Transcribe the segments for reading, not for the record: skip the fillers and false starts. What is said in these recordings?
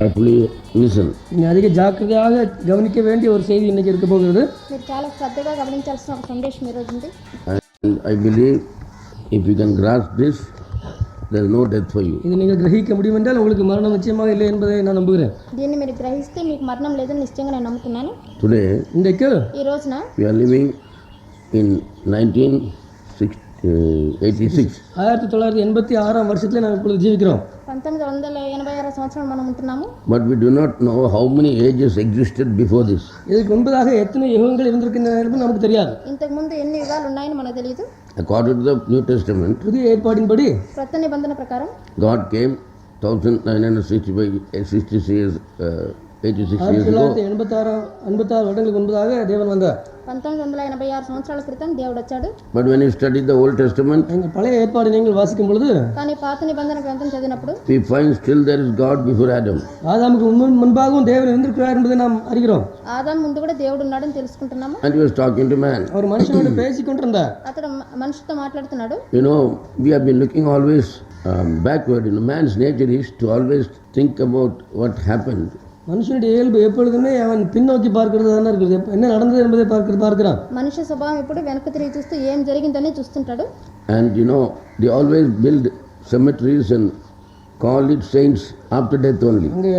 carefully listen. நீங்க அதிக ஜாக்கிரதையாக கவனிக்க வேண்டிய ஒரு செய்தி இன்னைக்கு இருக்க போகிறது. మీరు చాలా శ్రద్ధగా గమనించాల్సిన ఒక సందేశం ఈ రోజు ఉంది. And I believe if you can grasp this, there is no death for you. இது நீங்க கிரகிக்க முடியும் என்றால் உங்களுக்கு மரணம் நிச்சயமாக இல்லை என்பதை நான் நம்புகிறேன். దీన్ని మీరు గ్రహిస్తే మీకు మరణం లేదని నిశ్చయంగా నేను నమ్ముతున్నాను. Today இன்றைக்கு ఈ రోజున we are living in 1986. 1986 வருஷத்துல நாங்கள் இப்பொழுது ஜீவிக்கிறோம். 1986 సంవత్సరం మనం ఉంటున్నాము. But we do not know how many ages existed before this. இதுக்கு முன்பதாக எத்தனை யுகங்கள் இருந்திருக்கின்றன என்று நமக்கு தெரியாது. ఇంతకు ముందు ఎన్ని యుగాలు ఉన్నాయని మనకు తెలియదు. According to the New Testament, புதிய ஏற்பாட்டின்படி కొత్త నిబంధన ప్రకారం God came 1986 years, 86 years ago. 1986 வருடங்களுக்கு முன்பதாக தேவன் வந்தார். 1986 సంవత్సరాల క్రితం దేవుడు వచ్చాడు. But when you study the Old Testament, நீங்கள் பழைய ஏற்பாடு நீங்கள் வாசிக்கும் பொழுது కానీ పాత నిబంధన గ్రంథం చదివినప్పుడు we find still there is God before Adam. ஆதாமுக்கு முன்பாகவும் தேவன் இருந்திருக்கிறார் என்பதை நாம் அறிகிறோம். ఆదాము ముందు కూడా దేవుడు ఉన్నాడని తెలుసుకుంటున్నాము. And he was talking to man. அவர் మనుషులతో பேசிக் கொண்டிருந்தார். అతడు మనిషితో మాట్లాడుతున్నాడు. You know, we have been looking always backward. You know, man's nature is to always think about what happened. மனுஷனுடைய இயல்பு எப்பொழுதுமே அவன் பின்னோக்கி பார்க்கிறது தானே இருக்குது. என்ன நடந்தது என்பதை பார்க்கிறான். మనిషి స్వభావం ఎప్పుడు వెనక్కి తిరిగి చూస్తూ ఏం జరిగిందని చూస్తుంటాడు. And you know, they always build cemeteries and call it saints after death only. அங்கே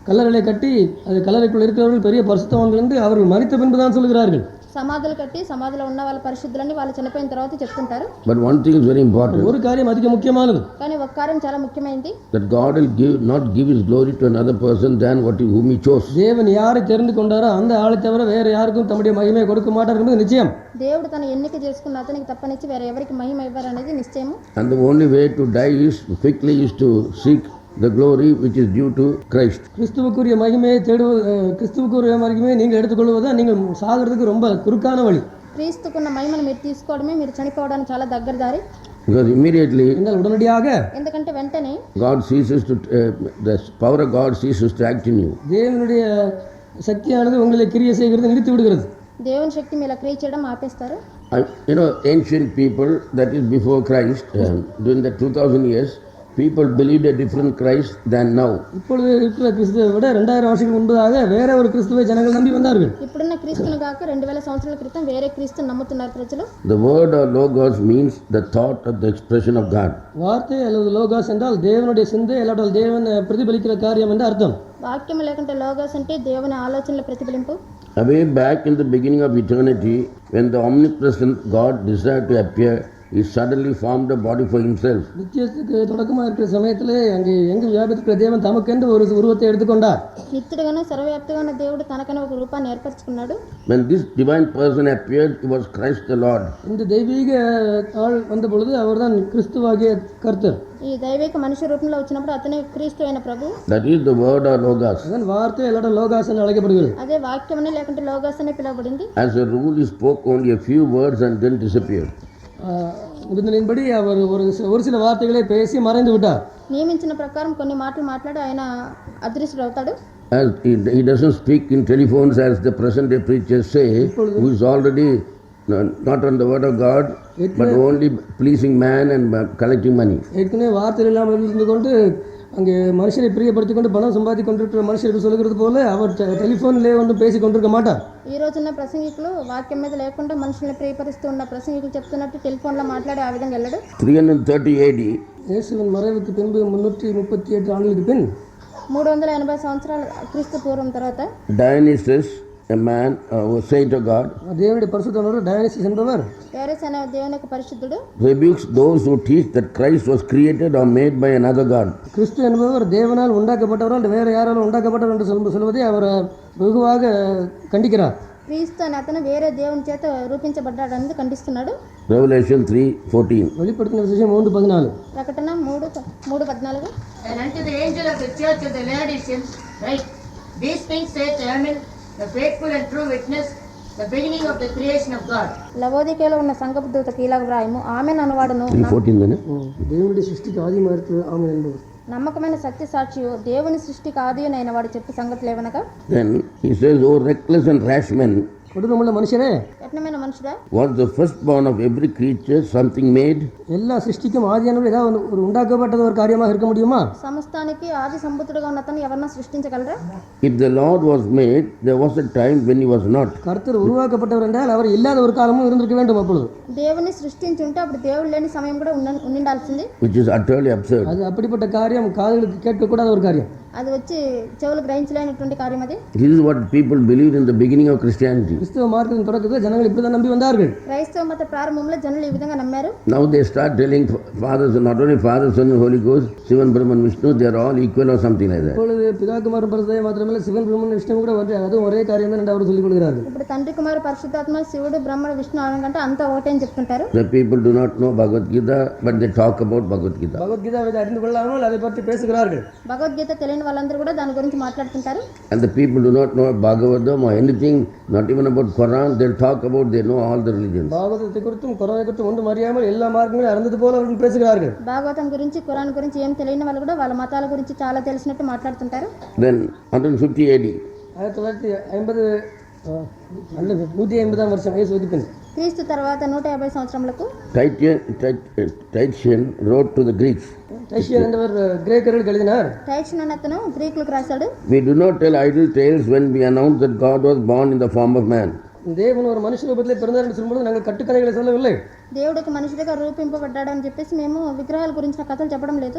கல்லறைகளை கட்டி அது கல்லறைக்குள் இருக்கிறவர்கள் பெரிய பரிசுத்தவான்கள் என்று அவர்கள் மரித்த பின்பு தான் சொல்கிறார்கள். సమాధులు కట్టి సమాధిలో ఉన్న వాళ్ళ పరిశుద్ధులని వాళ్ళు చనిపోయిన తర్వాత చెప్తుంటారు. But one thing is very important. ஒரு காரியம் அதிக முக்கியமானது. కానీ ఒక కార్యం చాలా ముఖ్యమైనది. That God will not give his glory to another person than whom he chose. தேவன் யாரை தெரிந்து கொண்டாரோ அந்த ஆளை தவிர வேற யாருக்கும் தம்முடைய மகிமையை கொடுக்க மாட்டார் என்பது நிச்சயம். దేవుడు తన ఎన్నిక చేసుకున్న అతనికి తప్పనిచ్చి వేరే ఎవరికి మహిమ ఇవ్వరనేది నిశ్చయం. And the only way to die is quickly is to seek the glory which is due to Christ. கிறிஸ்துவுக்குரிய மகிமையை கிறிஸ்துவுக்குரிய மகிமையை நீங்கள் எடுத்துக்கொள்வதா நீங்கள் சாகிறதுக்கு ரொம்ப குறுக்கான வழி. క్రీస్తుకున్న మహిమను మీరు తీసుకోవడమే మీరు చనిపోవడానికి చాలా దగ్గర దారి. Because immediately உடனடியாக ఎందుకంటే వెంటనే God ceases to the power of God ceases to act in you. தேவனுடைய சக்தியானது உங்களை கிரியை செய்கிறது நிறுத்தி விடுகிறது. దేవుని శక్తి మీలా క్రియ చేయడం ఆపేస్తారు. You know, ancient people, that is before Christ, during the 2000 years, people believed a different Christ than now. இப்பொழுது இருக்கிற கிறிஸ்துவை விட 2000 வருஷங்களுக்கு முன்பதாக வேற ஒரு கிறிஸ்துவை ஜனங்கள் நம்பி வந்தார்கள். ఇప్పుడున్న క్రీస్తును కాక 2000 సంవత్సరాల క్రితం వేరే క్రీస్తును నమ్ముతున్నారు ప్రజలు. The word or logos means the thought or the expression of God. வார்த்தை அல்லது லோகாஸ் என்றால் தேவனுடைய சிந்தை அல்லது தேவன் பிரதிபலிக்கிற காரியம் என்று அர்த்தம். వాక్యం లేకుంటే లోగోస్ అంటే దేవుని ఆలోచనల ప్రతిఫలింపు. Away back in the beginning of eternity, when the omnipresent God desired to appear, he suddenly formed a body for himself. நித்தியத்துக்கு தொடக்கமாக இருக்கிற சமயத்திலே அங்கே எங்கு வியாபித்திருக்கிற தேவன் தமக்கென்று ஒரு உருவத்தை எடுத்துக்கொண்டார். నిత్యుడుగాను సర్వవ్యాప్తిగాను దేవుడు తనకనే ఒక రూపాన్ని ఏర్పరచుకున్నాడు. When this divine person appeared, it was Christ the Lord. இந்த தெய்வீக ஆள் வந்த பொழுது அவர்தான் கிறிஸ்துவாகிய கர்த்தர். ఈ దైవిక మనిషి రూపంలో వచ్చినప్పుడు అతనే క్రీస్తు అయిన ప్రభు. That is the word or logos. அதன் வார்த்தை எல்லாரும் லோகாஸ் என்று அழைக்கப்படுகிறது. అదే వాక్యమని లేకుంటే లోగోస్ అని పిలువబడింది. As a rule, he spoke only a few words and then disappeared. நிபந்தனையின்படி அவர் ஒரு சில வார்த்தைகளை பேசி மறைந்து விட்டார். నియమించిన ప్రకారం కొన్ని మాటలు మాట్లాడి ఆయన అదృశ్యుడు అవుతాడు. As he doesn't speak in telephones as the present day preachers say, who is already not on the word of God but only pleasing man and collecting money. ஏற்கனவே வார்த்தைகள் இல்லாமல் இருந்து கொண்டு அங்கே மனுஷரை பிரியப்படுத்தி கொண்டு பணம் சம்பாதி கொண்டிருக்கிற மனுஷருக்கு சொல்லுகிறது போல அவர் டெலிஃபோன்லேயே ஒன்றும் பேசி கொண்டிருக்க மாட்டார். ఈ రోజున్న ప్రసంగికులు వాక్యం మీద లేకుండా మనుషుల్ని ప్రియపరుస్తూ ఉన్న ప్రసంగికులు చెప్తున్నట్టు టెలిఫోన్లో మాట్లాడి ఆ విధంగా వెళ్ళడు. 330 AD, இயேசுவின் மறைவுக்கு பின்பு 338 ஆண்டுகளுக்கு பின் 380 సంవత్సరాల క్రీస్తు పూర్వం తర్వాత Dionysus, a man who was saint of God, தேவனுடைய பரிசுத்தவான் டயனிசிஸ் என்பவர் డయానిస్ అనే దేవుని యొక్క పరిశుద్ధుడు rebukes those who teach that Christ was created or made by another God. கிறிஸ்து என்பவர் தேவனால் உண்டாக்கப்பட்டவரால் வேறு யாராலும் உண்டாக்கப்பட்டவர் என்று சொல்வதை அவர் வெகுவாக கண்டிக்கிறார். క్రీస్తు అని అతను వేరే దేవుని చేత రూపించబడ్డాడని ఖండిస్తున్నాడు. Revelation 3:14. வெளிப்படுத்தின விசேஷம் 3:14. ప్రకటన 3:14. And unto the angel of the church of the Laodiceans write, these things saith Amen, the faithful and true witness, the beginning of the creation of God. లవోదికయలో ఉన్న సంఘపు దూతకు ఇలాగ వ్రాయము, ఆమెన్ అనువాడును 3:14 దేవుడి సృష్టికి ఆది మార్పు ఆమెన్ என்பவர் నమ్మకమైన సత్య సాక్షియు దేవుని సృష్టికి ఆదియునైన వాడు చెప్పి సంగతులు ఏమనగా. Then he says, oh reckless and rash men, கொடூரமுள்ள மனுஷனே, కఠినమైన మనుషుడా, was the firstborn of every creature, something made? எல்லா சிருஷ்டிக்கும் ஆதியானவர் ஏதாவது ஒரு உண்டாக்கப்பட்டது ஒரு காரியமாக இருக்க முடியுமா? సమస్తానికి ఆది సంభూతుడుగా ఉన్న అతను ఎవరన్నా సృష్టించగలరా? If the Lord was made, there was a time when he was not. கர்த்தர் உருவாக்கப்பட்டவர் என்றால் அவர் இல்லாத ஒரு காலமும் இருந்திருக்க வேண்டும். அப்பொழுது దేవుని సృష్టించి ఉంటే అప్పుడు దేవుడు లేని సమయం కూడా ఉండాల్సింది. Which is utterly absurd. அது அப்படிப்பட்ட காரியம் காதுகளுக்கு கேட்கக்கூடாத ஒரு காரியம். అది వచ్చి చెవులు గ్రహించలేనటువంటి కార్యం అది. This is what people believed in the beginning of Christianity. கிறிஸ்தவ மார்க்கத்தின் தொடக்கத்தில் ஜனங்கள் இப்படி தான் நம்பி வந்தார்கள். క్రైస్తవ మత ప్రారంభంలో జనులు ఈ విధంగా నమ్మారు. Now they start telling fathers, not only Father, Son and Holy Ghost, Shivan, Brahman, Vishnu, they are all equal or something like that. இப்பொழுது பிதா குமாரன் பரிசுத்தம் மாத்திரமல்ல சிவன் பிரம்மன் விஷ்ணு கூட அதுவும் ஒரே காரியம் தான் என்று அவர் சொல்லிக் கொள்கிறார்கள். ఇప్పుడు తండ్రి కుమారు పరిశుద్ధాత్మ శివుడు బ్రహ్మ విష్ణు అనకంటే అంతా ఒకటే అని చెప్తుంటారు. The people do not know Bhagavad Gita, but they talk about Bhagavad Gita. பகவத்கீதாவை அறிந்து கொள்ளாமல் அதை பற்றி பேசுகிறார்கள். భగవద్గీత తెలియని వాళ్ళందరూ కూడా దాని గురించి మాట్లాడుతుంటారు. And the people do not know Bhagavatam or anything, not even about Quran, they'll talk about, they know all the religions. பாகவதத்தை குறித்தும் குரானை குறித்தும் ஒன்றும் அறியாமல் எல்லா மார்க்கங்களையும் அறிந்தது போல அவர்கள் பேசுகிறார்கள். భాగవతం గురించి ఖురాన్ గురించి ఏం తెలియని వాళ్ళు కూడా వాళ్ళ మతాల గురించి చాలా తెలిసినట్టు మాట్లాడుతుంటారు. Then 150 AD, 1950 வருஷம் இயேசு உதிப்பின் క్రీస్తు తర్వాత 150 సంవత్సరములకు Titian wrote to the Greeks. டைஷியன் என்றவர் கிரேக்கர்களுக்கு எழுதினார். టైషన్ అనే అతను గ్రీకులకు రాశాడు. We do not tell idle tales when we announce that God was born in the form of man. தேவன் ஒரு மனுஷ ரூபத்திலே பிறந்தார் என்று சொல்லும்போது நாங்கள் கட்டுக்கதைகளை சொல்லவில்லை. దేవుడికి మనిషిగా రూపింపబడ్డాడు అని చెప్పేసి మేము విగ్రహాల గురించిన కథలు చెప్పడం లేదు.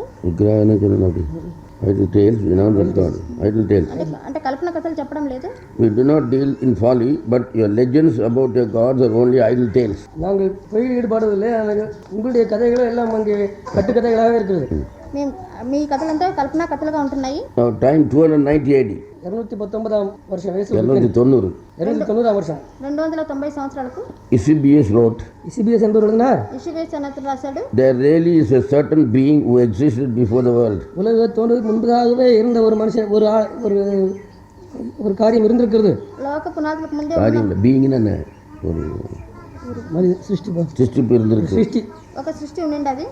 Idle tales, we announce that God. Idle tales. అంటే కల్పన కథలు చెప్పడం లేదు. We do not deal in folly, but your legends about your gods are only idle tales. நாங்கள் பொய்யில் ஈடுபாடுவதில்லை. உங்களுடைய கதைகளும் எல்லாம் அங்கே கட்டுக்கதைகளாக இருக்கிறது. మేము మీ కథలంతా కల్పనా కథలుగా ఉంటున్నాయి. Now time 290 AD. 219 வருஷం இயேசு 290. 290 வருஷம் 290 సంవత్సరాలకు Eusebius wrote. இசிபிஎஸ் என்பவர் எழுதினார். ఇషిబేస్ అనే అతను రాశాడు. There really is a certain being who existed before the world. உலக தோன்றுவதற்கு முன்பதாகவே இருந்த ஒரு மனுஷன் ஒரு காரியம் இருந்திருக்கிறது. లోక పునాదులకు ముందే காரியம் இல்லை, being என்ன ஒரு சிருஷ்டி இருந்திருக்கு. சிருஷ்டி ఒక సృష్టి ఉండింది.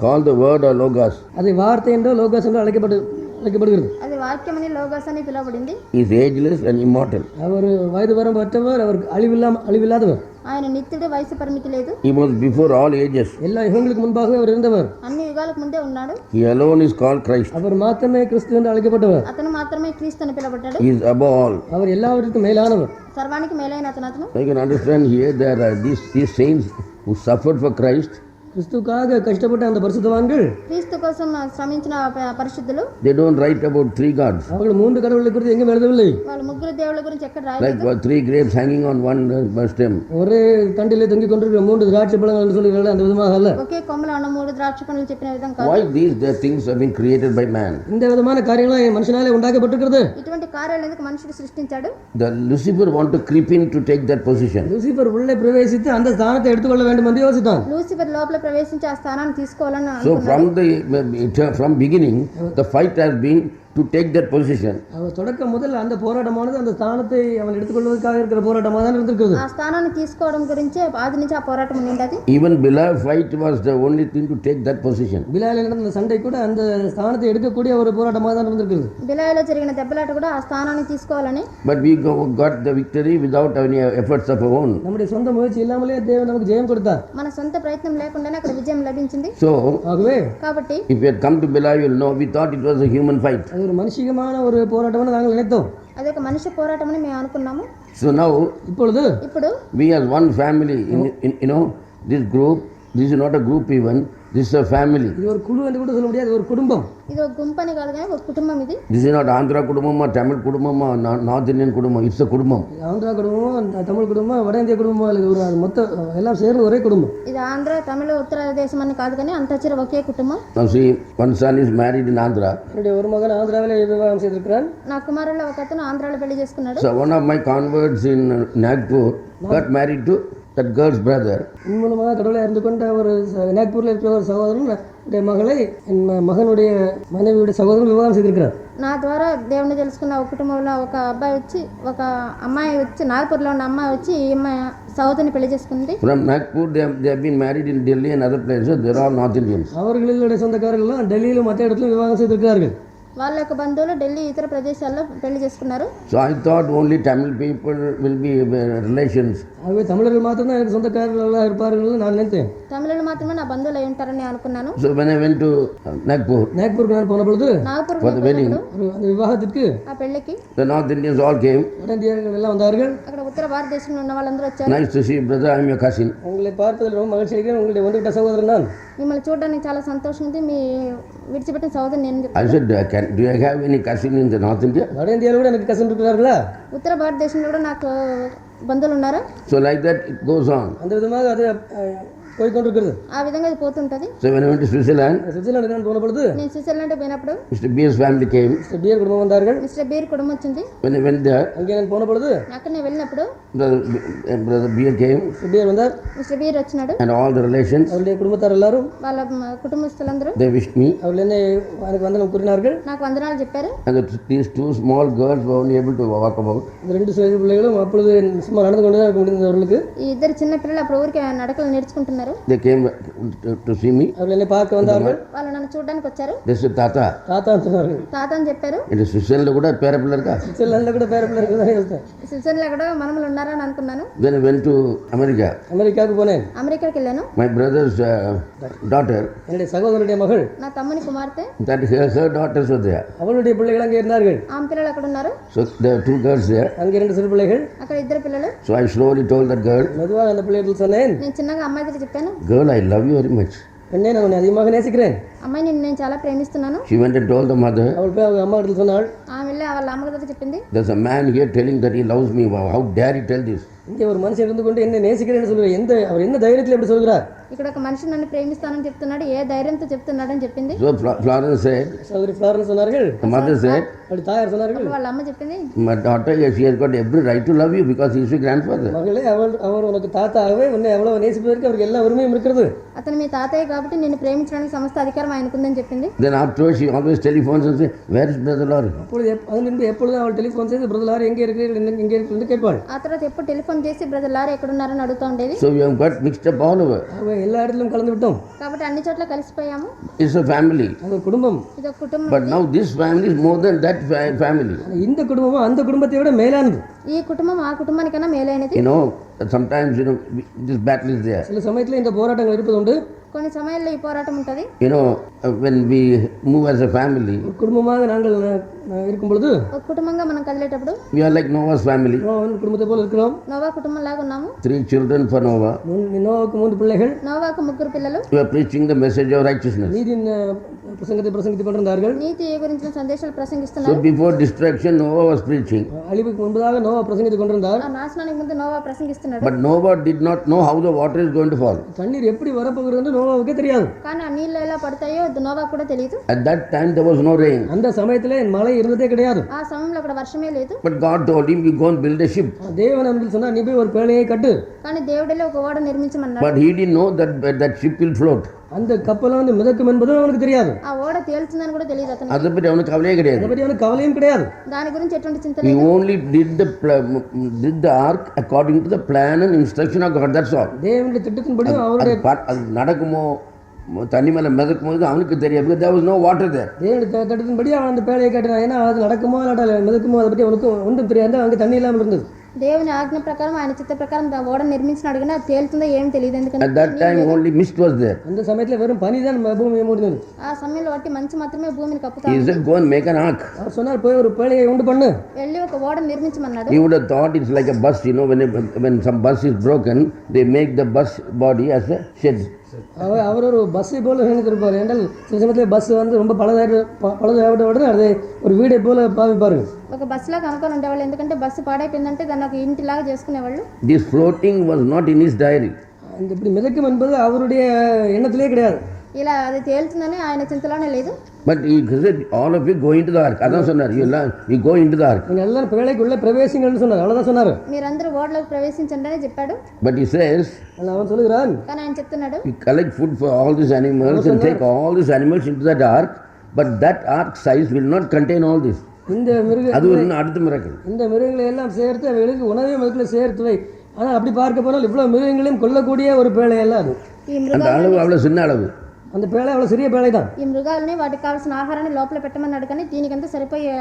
Called the word or logos. அது வார்த்தை என்றோ லோகஸ் என்றோ அழைக்கப்படுகிறது. అది వాక్యం అని లోగస్ అని పిలువబడింది. He is ageless and immortal. அவர் வயது வரம்பற்றவர், அவர் அழிவில்லாதவர். ఆయన నిత్యుడు, వయసు పరిమితి లేదు. He was before all ages. எல்லா யுகங்களுக்கு முன்பாகவே அவர் இருந்தவர். అన్ని యుగాలకు ముందే ఉన్నాడు. He alone is called Christ. அவர் மாத்திரமே கிறிஸ்து என்று அழைக்கப்பட்டவர். అతను మాత్రమే క్రీస్తు అని పిలువబడ్డాడు. He is above all. அவர் எல்லாவற்றிற்கும் மேலானவர். సర్వానికి మేలైన అతను. I can understand here there are these saints who suffered for Christ. கிறிஸ்துக்காக கஷ்டப்பட்ட அந்த பரிசுத்தவான்கள், క్రీస్తు కోసం శ్రమించిన పరిశుద్ధులు, they don't write about three gods. அவர்கள் மூன்று கடவுளை குறித்து எங்கும் எழுதவில்லை. వాళ్ళు ముగ్గురు దేవుళ్ళ గురించి ఎక్కడ Like రాయలేదు. three grapes hanging on one stem. ஒரே தண்டிலே தொங்கிக் கொண்டிருக்கிற மூன்று திராட்சை பழங்கள் என்று சொல்லுகிறார்கள், அந்த விதமாக அல்ல. ఒకే కొమ్మలో ఉన్న మూడు ద్రాక్ష పండ్లు చెప్పిన విధంగా కాదు. Why these things have been created by man? இந்த விதமான காரியங்களாக மனுஷனாலே உண்டாக்கப்பட்டிருக்கிறது. ఇటువంటి కార్యాలు ఎందుకు మనుషుడు సృష్టించాడు? The Lucifer want to creep in to take that position. Lucifer உள்ளே பிரவேசித்து அந்த ஸ்தானத்தை எடுத்துக்கொள்ள வேண்டும் என்று யோசித்தான். లూసిఫర్ లోపల ప్రవేశించి ఆ స్థానాన్ని తీసుకోవాలని So అనుకున్నాడు. from beginning the fight has been to take that position. அவர் தொடக்கம் முதல் அந்த போராட்டமானது அந்த ஸ்தானத்தை அவன் எடுத்துக்கொள்வதற்காக இருக்கிற போராட்டமாக தான் இருந்திருக்கிறது. ఆ స్థానాన్ని తీసుకోవడం గురించే ఆది నుంచి ఆ పోరాటం ఉండింది. Even Bilal fight was the only thing to take that position. பிலாலில் நடந்த சண்டை கூட அந்த ஸ்தானத்தை எடுக்கக்கூடிய ஒரு போராட்டமாக தான் இருந்திருக்கிறது. బిలాయిలో జరిగిన దెబ్బలాట కూడా ఆ స్థానాన్ని తీసుకోవాలని. But we got the victory without any efforts of our own. நம்முடைய சொந்த முயற்சி இல்லாமலே தேவன் நமக்கு ஜெயம் கொடுத்தார். మన సొంత ప్రయత్నం లేకుండానే అక్కడ విజయం లభించింది. So ஆகவே కాబట్టి if you had come to Bilal, you will know we thought it was a human fight. அது ஒரு மனுஷிகமான ஒரு போராட்டம்னு நாங்கள் நினைத்தோம். అది ఒక మనిషి పోరాటం అని మేము అనుకున్నాము. So now ఇప్పుడు we as one family in this group, this is not a group even, this is a family. இது ஒரு குழு என்று கூட சொல்ல முடியாது, ஒரு குடும்பம். ఇది ఒక గుంపని కాదు కానీ ఒక కుటుంబం. ఇది This is not Andhra Kudumam or Tamil Kudumam or North Indian Kudumam, it's a Kudumam. Andhra குடும்பம், தமிழ் குடும்பம், வட இந்திய குடும்பம், ஒரு மொத்த எல்லாம் சேர்ந்து ஒரே குடும்பம். ఇది ఆంధ్ర, తమిళ, ఉత్తరదేశం అని కాదు కానీ అంతా చిర ఒకే కుటుంబం. Now see, one son is married in Andhra. என்னுடைய ஒரு மகன் ஆந்திராவிலே விவாகம் செய்திருக்கிறான். నా కుమారుల్లో ఒక అతను ఆంధ్రాలో పెళ్లి చేసుకున్నాడు. So one of my converts in Nagpur got married to that girl's brother. என் மூலமாக கடவுளை அறிந்து கொண்ட ஒரு நாக்பூரில் இருக்கிற ஒரு சகோதரன் மகளை என் மகனுடைய மனைவியுடைய சகோதரன் விவாகம் செய்திருக்கிறார். నా ద్వారా దేవుని తెలుసుకున్న ఒక కుటుంబంలో ఒక అబ్బాయి వచ్చి, ఒక అమ్మాయి వచ్చి, నాగపూర్లో ఉన్న అమ్మాయి వచ్చి ఈ అమ్మాయి సహోదరిని పెళ్లి చేసుకుంది. From Nagpur they have been married in Delhi and other places. They are all North Indians. அவர்களுடைய சொந்தக்காரர்கள் டெல்லியிலும் மற்ற இடத்திலும் விவாகம் செய்திருக்கிறார்கள். వాళ్ళ యొక్క బంధువులు ఢిల్లీ ఇతర ప్రదేశాల్లో పెళ్లి చేసుకున్నారు. So I thought only Tamil people will be relations. ஆகவே தமிழர்கள் மாத்திரம் எனக்கு சொந்தக்காரர்களாக இருப்பார்கள் நான் நினைத்தேன். తమిళులు మాత్రమే నా బంధువులు అయి ఉంటారని అనుకున్నాను. So when I went to Nagpur நான் போன பொழுது నాగపూర్ for the wedding, அந்த விவாகத்திற்கு ఆ పెళ్లికి the North Indians all came. வட இந்தியர்கள் எல்லாம் வந்தார்கள். అక్కడ ఉత్తర భారతదేశంలో ఉన్న వాళ్ళందరూ వచ్చారు. Nice to see you, brother. I am your cousin. உங்களை பார்ப்பதில் ரொம்ப மகிழ்ச்சி அடைகிறேன். உங்களுடைய ஒன்றுவிட்ட சகோதரன் நான். మిమ్మల్ని చూడడానికి చాలా సంతోషం ఉంది. మీ విడిచిపెట్టిన సోదరుని నేను I said, do you have any cousin in the North India? வட இந்தியாவில் கூட எனக்கு கசன் இருக்கிறார்களா? ఉత్తర భారతదేశంలో కూడా నాకు బంధువులు ఉన్నారా? So like that it goes on. அந்த விதமாக அது போய்கொண்டிருக்கிறது. ఆ విధంగా అది పోతుంటది. So when I went to Switzerland, Switzerland நான் போன பொழுது నేను స్విట్జర్లాండ్ పోయినప్పుడు Mr. B's family came. Mister Beer குடும்பம் வந்தார்கள். మిస్టర్ బీర్ కుటుంబం వచ్చింది. When I went there, அங்கே நான் போன பொழுது అక్కడ నేను వెళ్ళినప్పుడు Brother Beer came mister Beer வந்தார். మిస్టర్ బీర్ వచ్చినాడు. and all the relations. அவருடைய குடும்பத்தார் எல்லாரும் వాళ్ళ కుటుంబస్తులందరూ They wished me. அவர்கள் என்னை எனக்கு வந்தனம் கூறினார்கள். నాకు వందనాలు చెప్పారు. And these two small girls were only able to walk about. இந்த ரெண்டு சிறு பிள்ளைகளும் அப்பொழுது சும்மா நடந்து கொண்டு தான் இருக்க முடிந்தவர்களுக்கு. ఈ ఇద్దరు చిన్న పిల్లలు అప్పుడు ఊరికి నడకలు నేర్చుకుంటున్నారు. They came to see me. அவர்கள் என்னை பார்க்க வந்தார்கள். వాళ్ళు నన్ను చూడడానికి వచ్చారు. They said, Tata. தாத்தா சொன்னார்கள். తాత అని చెప్పారు. In Switzerland கூட பேர பிள்ளை இருக்கா? சுவிட்சர்லாண்டில் கூட பேர பிள்ளை இருக்குதான் யோசித்தேன். స్విట్జర్లాండ్లో కూడా మనములు ఉన్నారా అని అనుకున్నాను. Then I went to America. அமெரிக்காவுக்கு போனேன். అమెరికాకి వెళ్ళాను. My brother's daughter, என்னுடைய சகோதரனுடைய மகள், నా తమ్ముని కుమార్తె, that her daughters were there. அவளுடைய பிள்ளைகள் அங்கே இருந்தார்கள். ఆమె పిల్లలు అక్కడ ఉన్నారు. So there were two girls there. அங்கே ரெண்டு சிறு பிள்ளைகள். అక్కడ ఇద్దరు పిల్లలు. So I slowly told that girl, மெதுவாக அந்த பிள்ளைகள் சொன்னேன், నేను చిన్నగా అమ్మాయి దగ్గర చెప్పాను, girl, I love you very much. பெண்ணே நான் உன்னை அதிகமாக நேசிக்கிறேன். అమ్మాయి నిన్ను నేను చాలా ప్రేమిస్తున్నాను. She went and told the mother, அவள் போய் அவங்க அம்மா கிட்ட சொன்னாள், ఆమె వెళ్ళి వాళ్ళ అమ్మ దగ్గర చెప్పింది, there's a man here telling that he loves me. Wow, how dare he tell this? இங்கே ஒரு மனுஷன் இருந்து கொண்டு என்ன நேசிக்கிறேன்னு சொல்லுவார். அவர் என்ன தைரியத்தில் எப்படி சொல்கிறார்? ఇక్కడ ఒక మనిషి నన్ను ప్రేమిస్తానని చెప్తున్నాడు, ఏ ధైర్యంతో చెప్తున్నాడని చెప్పింది. So Florence said, சகோதரி ஃப்ளாரன்ஸ் சொன்னார்கள். the mother said, அப்படி தாயார் சொன்னார்கள், వాళ్ళ అమ్మ చెప్పింది, my daughter, yes, she has got every right to love you because he is your grandfather. மகளே, அவர் உனக்கு தாத்தாகவே உன்னை எவ்வளவு நேசிப்பதற்கு அவருக்கு எல்லா உரிமையும் இருக்கிறது. అతను మీ తాతయ్య కాబట్టి నిన్ను ప్రేమించడానికి సమస్త అధికారం ఆయనకుందని చెప్పింది. Then afterwards she always telephones and says, where is Brother Lawrie? அப்பொழுது அதன் எப்பொழுதும் அவள் டெலிஃபோன் செய்து பிரதர் லாரி எங்கே இருக்கிறீர்கள் எங்கே இருக்கிறது கேட்பாள். ఆ తర్వాత ఎప్పుడు టెలిఫోన్ చేసి బ్రదర్ లారీ ఎక్కడ ఉన్నారని అడుగుతూ ఉండేది. So we have got mixed up all over. எல்லா இடத்திலும் கலந்து விட்டோம். కాబట్టి అన్ని చోట్ల కలిసిపోయాము. It's a family. அது ஒரு குடும்பம். ఇది ఒక కుటుంబం. But now this family is more than that family. இந்த குடும்பமும் அந்த குடும்பத்தை விட மேலானது. ఈ కుటుంబం ఆ కుటుంబానికన్నా మేలైనది. You know, sometimes this battle is there. சில சமயத்தில் இந்த போராட்டங்கள் இருப்பது உண்டு. కొన్ని సమయాల్లో ఈ పోరాటం ఉంటుంది. You know, when we move as a family, குடும்பமாக நாங்கள் இருக்கும் பொழுது, ఒక కుటుంబంగా మనం కదిలేటప్పుడు we are like Noah's family. குடும்பத்தை போல இருக்கிறோம். నోవా కుటుంబం లాగా ఉన్నాము. 3 children for Noah. நோவாவுக்கு 3 பிள்ளைகள். నోవాకు 3 పిల్లలు. We are preaching the message of righteousness. நீதியின் பிரசங்கத்தை பிரசங்கித்துக் கொண்டிருந்தார்கள். నీతి గురించిన సందేశాలు So ప్రసంగిస్తున్నారు. before destruction, Noah was preaching. அழிவுக்கு முன்பதாக நோவா பிரசங்கித்துக் கொண்டிருந்தார். ఆ నాశనానికి ముందు Noah ప్రసంగిస్తున్నాడు. But Noah did not know how the water is going to fall. தண்ணீர் எப்படி வரப்போகிறது என்று நோவாவுக்கே தெரியாது. కానీ ఆ నీళ్ళు ఎలా పడతాయో నోవా కూడా తెలియదు. At that time there was no rain. அந்த சமயத்திலே மழை இருந்ததே கிடையாது. ఆ సమయంలో అక్కడ వర్షమే లేదు. But God told him, you go and build a ship. தேவன் அவனுக்கு சொன்னார், நீ போய் ஒரு பேழையை கட்டு. కానీ దేవుడిలో ఒక ఓడ నిర్మించమన్నాడు. But he didn't know that ship will float. அந்த கப்பல் வந்து மிதக்கும் என்பதும் அவனுக்கு தெரியாது. ఆ ఓడ తేలుతుందని కూడా తెలియదు అతనికి. அதை பற்றி அவனுக்கு கவலையே கிடையாது. அதை பற்றி அவனுக்கு கவலையும் கிடையாது. దాని గురించి ఎటువంటి చింత He లేదు. only did the ark according to the plan and instruction of God. That's all. தேவனுடைய திட்டத்தின்படி அவருடைய அது நடக்குமோ தண்ணி மேலே மிதக்கும் போது அவனுக்கு தெரியாது. Because there was no water there. தேவனுடைய திட்டத்தின்படி அவன் அந்த பேழையை கட்டினான். ஏன்னா அது நடக்குமோ இல்லாட்டா மிதக்குமோ அதை பற்றி அவனுக்கு ஒன்றும் தெரியாது. அங்கே தண்ணி இல்லாமல் இருந்தது. దేవుని ఆజ్ఞ ప్రకారం ఆయన చిత్త ప్రకారం ఓడ నిర్మించినాడు కానీ అది తేలుతుందో ఏం తెలియదు. At ఎందుకంటే that time only mist was there. அந்த சமயத்தில் வெறும் பனி தான் பூமியை மூடினது. ఆ సమయంలో బట్టి మంచు మాత్రమే భూమిని కప్పుతా He said, go and make an ark. அவர் சொன்னார், போய் ஒரு பேழையை உண்டு பண்ணு. వెళ్ళి ఒక ఓడ నిర్మించమన్నాడు. You would have thought it's like a bus. You know, when some bus is broken, they make the bus body as a shed. அவர் ஒரு பஸ்ஸை போல நினைத்திருப்பார். என்றால் சில சமயத்தில் பஸ் வந்து ரொம்ப பழுதாகிவிட்ட உடனே அதை ஒரு வீடை போல பாவிப்பார்கள். ఒక బస్సులా కనుక్కొని ఉండేవాళ్ళు. ఎందుకంటే బస్సు పాడైపోయిందంటే దాన్ని ఒక ఇంటిలాగా చేసుకునేవాళ్ళు. This floating was not in his diary. அந்த இப்படி மிதக்கும் என்பது அவருடைய எண்ணத்திலே கிடையாது. ఇలా అది తేలుతుందని ఆయన చింతలోనే లేదు. But he said, all of you go into the ark. அதான் சொன்னார், you go into the ark. நீங்கள் எல்லாரும் பேழைக்குள்ளே பிரவேசிங்கள்னு சொன்னார். அவ்வளோதான் சொன்னார். మీరందరూ ఓడలోకి ప్రవేశించండి అని చెప్పాడు. But he says, அவன் சொல்லுகிறான், కానీ ఆయన చెప్తున్నాడు, you collect food for all these animals and take all these animals into that ark, but that ark size will not contain all this. இந்த மிருக அது ஒரு அடுத்த மிராக்கிள். இந்த மிருகங்களை எல்லாம் சேர்த்து அவைகளுக்கு உணவையும் அதுக்குள்ளே சேர்த்து வை. ஆனால் அப்படி பார்க்க போனால் இவ்வளோ மிருகங்களையும் கொல்லக்கூடிய ஒரு பேழை எல்லாம் அது. ఈ அந்த அளவு அவ்வளோ சின்ன அளவு. அந்த பேழை அவ்வளோ சிறிய பேழை தான். ఈ మృగాలని వాటికి కావాల్సిన ఆహారాన్ని లోపల పెట్టమన్నాడు, కానీ దీనికంతా సరిపోయే